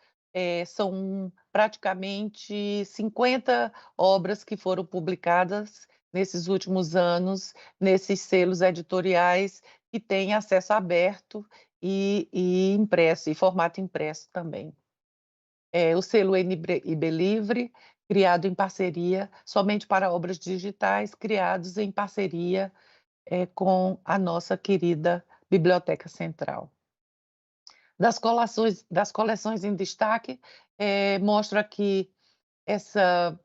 São praticamente 50 obras que foram publicadas nesses últimos anos, nesses selos editoriais que têm acesso aberto e impresso, e formato impresso também. O selo NB Livre, criado em parceria, somente para obras digitais, criados em parceria com a nossa querida Biblioteca Central. Das coleções em destaque, mostro aqui essa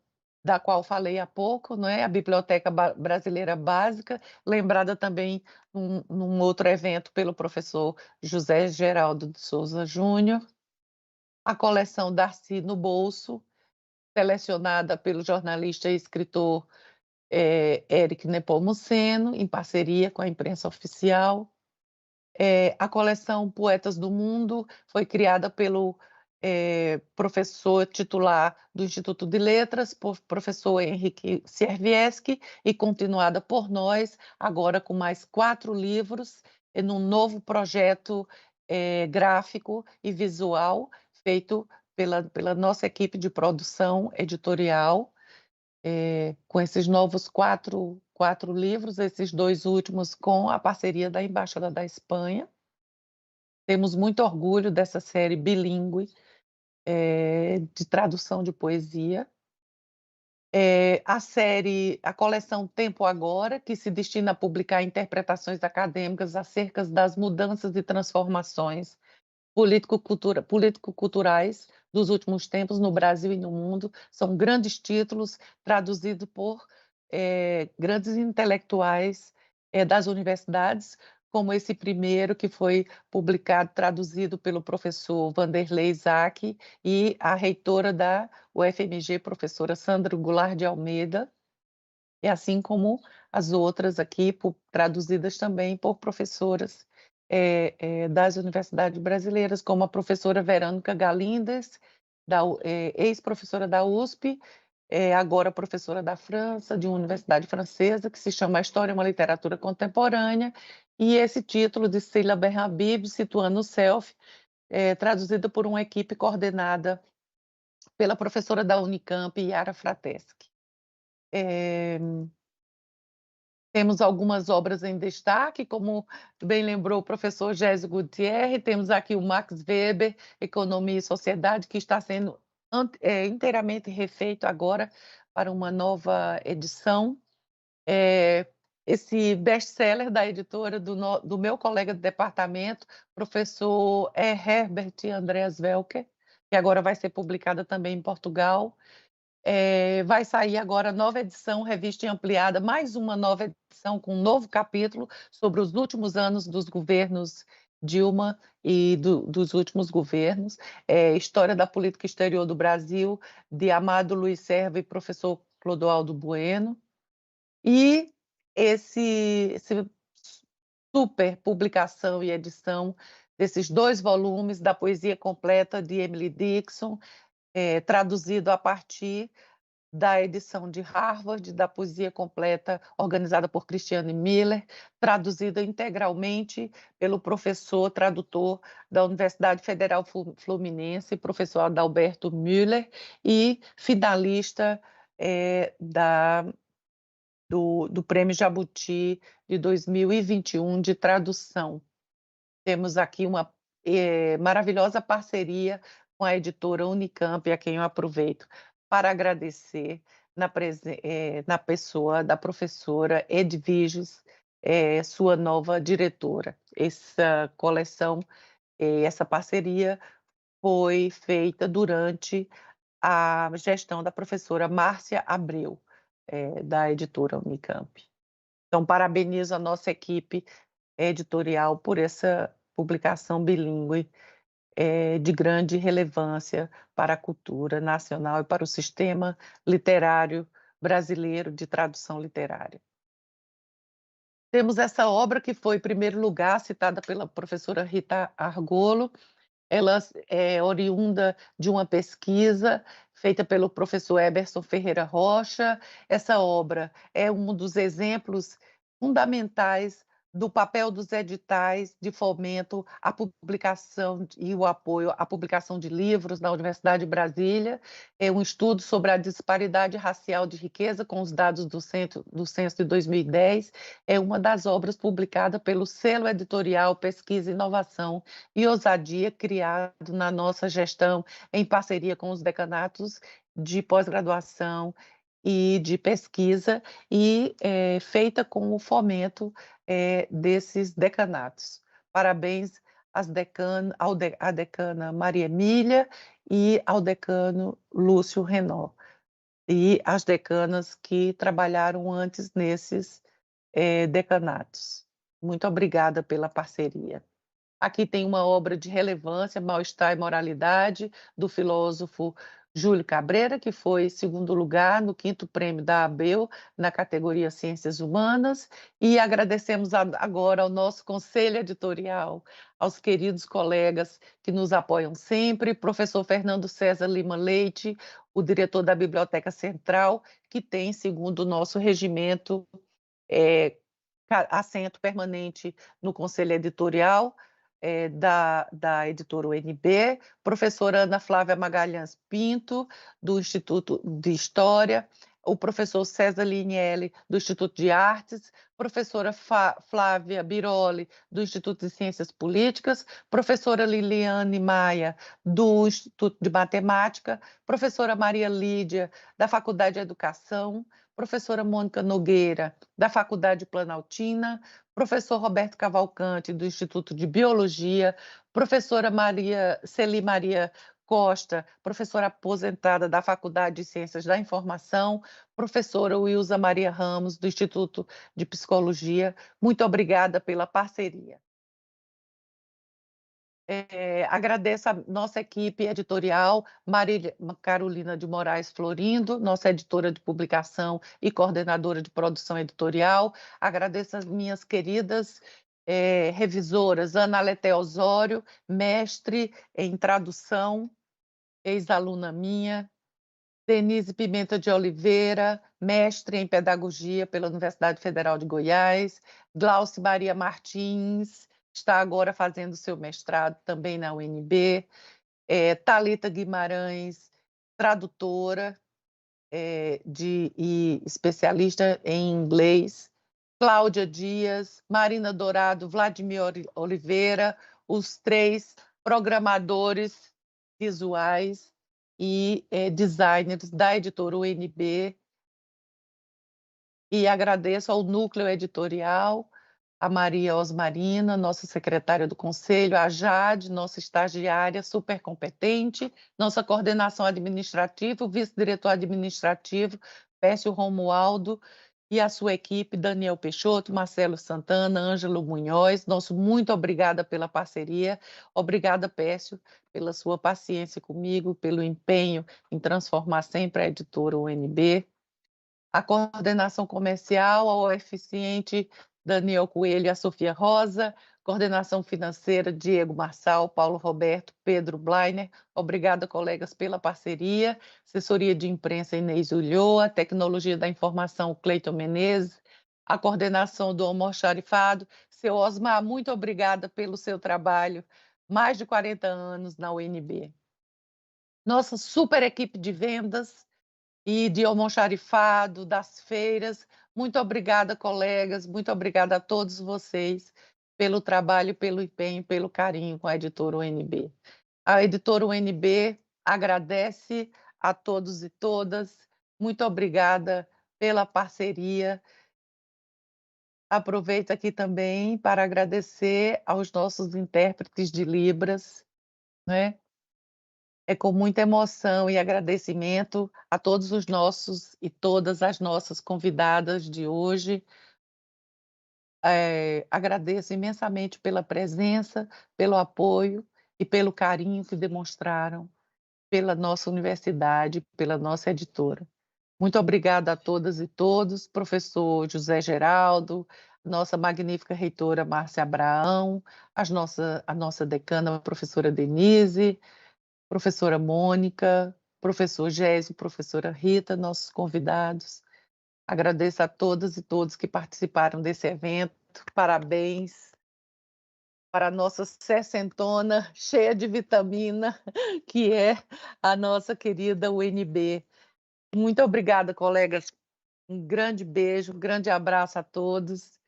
da qual falei há pouco, não é? A Biblioteca Brasileira Básica, lembrada também num outro evento pelo professor José Geraldo de Souza Júnior. A coleção Darcy no Bolso, selecionada pelo jornalista e escritor Éric Nepomuceno, em parceria com a imprensa oficial. A coleção Poetas do Mundo foi criada pelo professor titular do Instituto de Letras, professor Henrique Siervieski, e continuada por nós, agora com mais 4 livros, num novo projeto gráfico e visual, feito pela nossa equipe de produção editorial, com esses novos quatro livros, esses 2 últimos com a parceria da Embaixada da Espanha. Temos muito orgulho dessa série bilíngue de tradução de poesia. A coleção Tempo Agora, que se destina a publicar interpretações acadêmicas acerca das mudanças e transformações político-culturais dos últimos tempos no Brasil e no mundo. São grandes títulos traduzidos por grandes intelectuais das universidades, como esse primeiro que foi publicado, traduzido pelo professor Vanderlei Isaac e a reitora da UFMG, professora Sandra Goulart de Almeida, e assim como as outras aqui, traduzidas também por professoras das universidades brasileiras, como a professora Verônica Galindes, ex-professora da USP, agora professora da França, de uma universidade francesa, que se chama A História e uma Literatura Contemporânea, e esse título de Célia Benhabib, Situando o Self, traduzido por uma equipe coordenada pela professora da Unicamp, Yara Frateschi. Temos algumas obras em destaque, como bem lembrou o professor Gésio Gutierrez, temos aqui o Max Weber, Economia e Sociedade, que está sendo inteiramente refeito agora para uma nova edição. Esse best-seller da editora do meu colega de departamento, professor Herbert Andreas Welker, que agora vai ser publicada também em Portugal. Vai sair agora a nova edição, revista e ampliada, mais uma nova edição com um novo capítulo sobre os últimos anos dos governos Dilma e dos últimos governos, História da Política Exterior do Brasil, de Amado Luiz Serva e professor Clodoaldo Bueno. E esse super publicação e edição desses 2 volumes da poesia completa de Emily Dixon, traduzido a partir da edição de Harvard, da poesia completa, organizada por Christiane Miller, traduzida integralmente pelo professor tradutor da Universidade Federal Fluminense, professor Adalberto Müller, e finalista do Prêmio Jabuti de 2021 de tradução. Temos aqui uma maravilhosa parceria com a editora Unicamp, a quem eu aproveito para agradecer na pessoa da professora Edviges, sua nova diretora. Essa coleção, essa parceria foi feita durante a gestão da professora Márcia Abreu, da editora Unicamp. Então, parabenizo a nossa equipe editorial por essa publicação bilíngue de grande relevância para a cultura nacional e para o sistema literário brasileiro de tradução literária. Temos essa obra que foi, em primeiro lugar, citada pela professora Rita Argolo. Ela é oriunda de uma pesquisa feita pelo professor Eberson Ferreira Rocha. Essa obra é um dos exemplos fundamentais do papel dos editais de fomento à publicação e o apoio à publicação de livros na Universidade de Brasília. É um estudo sobre a disparidade racial de riqueza com os dados do censo de 2010. É uma das obras publicadas pelo selo editorial Pesquisa, Inovação e Ousadia, criado na nossa gestão em parceria com os decanatos de pós-graduação e de pesquisa, e feita com o fomento desses decanatos. Parabéns à decana Maria Emília e ao decano Lúcio Renaud, e às decanas que trabalharam antes nesses decanatos. Muito obrigada pela parceria. Aqui tem uma obra de relevância, Mal-Estar e Moralidade, do filósofo Júlio Cabreira, que foi segundo lugar no 5º prêmio da ABEL, na categoria Ciências Humanas, e agradecemos agora ao nosso conselho editorial, aos queridos colegas que nos apoiam sempre, professor Fernando César Lima Leite, o diretor da Biblioteca Central, que tem, segundo o nosso regimento, assento permanente no conselho editorial da editora UNB, professora Ana Flávia Magalhães Pinto, do Instituto de História, o professor César Linielli, do Instituto de Artes, professora Flávia Biroli, do Instituto de Ciências Políticas, professora Liliane Maia, do Instituto de Matemática, professora Maria Lídia, da Faculdade de Educação, professora Mônica Nogueira, da Faculdade Planaltina, professor Roberto Cavalcante, do Instituto de Biologia, professora Celi Maria Costa, professora aposentada da Faculdade de Ciências da Informação, professora Wilza Maria Ramos, do Instituto de Psicologia. Muito obrigada pela parceria. Agradeço a nossa equipe editorial, Maria Carolina de Moraes Florindo, nossa editora de publicação e coordenadora de produção editorial. Agradeço as minhas queridas revisoras, Ana Leté Osório, mestre em tradução, ex-aluna minha, Denise Pimenta de Oliveira, mestre em pedagogia pela Universidade Federal de Goiás, Glauce Maria Martins, está agora fazendo seu mestrado também na UNB, Thalita Guimarães, tradutora e especialista em inglês, Cláudia Dias, Marina Dourado, Vladimir Oliveira, os 3 programadores visuais e designers da editora UNB, e agradeço ao núcleo editorial, a Maria Osmarina, nossa secretária do conselho, a Jade, nossa estagiária super competente, nossa coordenação administrativa, o vice-diretor administrativo, Pécio Romualdo, e a sua equipe, Daniel Peixoto, Marcelo Santana, Ângelo Munhoz. Nosso muito obrigada pela parceria. Obrigada, Pécio, pela sua paciência comigo, pelo empenho em transformar sempre a editora UNB. A coordenação comercial, ao eficiente Daniel Coelho e a Sofia Rosa, coordenação financeira, Diego Marçal, Paulo Roberto, Pedro Blainer. Obrigada, colegas, pela parceria. Assessoria de imprensa, Inês Ulloa, tecnologia da informação, Cleiton Menezes, a coordenação do almoxarifado. Seu Osmar, muito obrigada pelo seu trabalho, mais de 40 anos na UNB. Nossa super equipe de vendas e de almoxarifado, das feiras. Muito obrigada, colegas, muito obrigada a todos vocês pelo trabalho, pelo empenho, pelo carinho com a editora UNB. A editora UNB agradece a todos e todas. Muito obrigada pela parceria. Aproveito aqui também para agradecer aos nossos intérpretes de Libras, né? É com muita emoção e agradecimento a todos os nossos e todas as nossas convidadas de hoje. Agradeço imensamente pela presença, pelo apoio e pelo carinho que demonstraram pela nossa universidade, pela nossa editora. Muito obrigada a todas e todos, professor José Geraldo, nossa magnífica reitora Márcia Abraão, a nossa decana, a professora Denise, professora Mônica, professor Gésio, professora Rita, nossos convidados. Agradeço a todas e todos que participaram desse evento. Parabéns para a nossa sessentona cheia de vitamina, que é a nossa querida UNB. Muito obrigada, colegas. Um grande beijo, um grande abraço a todos.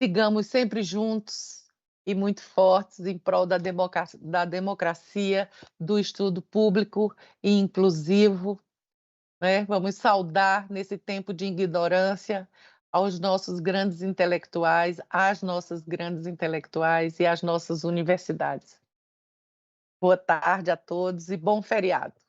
Sigamos sempre juntos e muito fortes em prol da democracia, do estudo público e inclusivo, né? Vamos saudar nesse tempo de ignorância aos nossos grandes intelectuais, às nossas grandes intelectuais e às nossas universidades. Boa tarde a todos e bom feriado.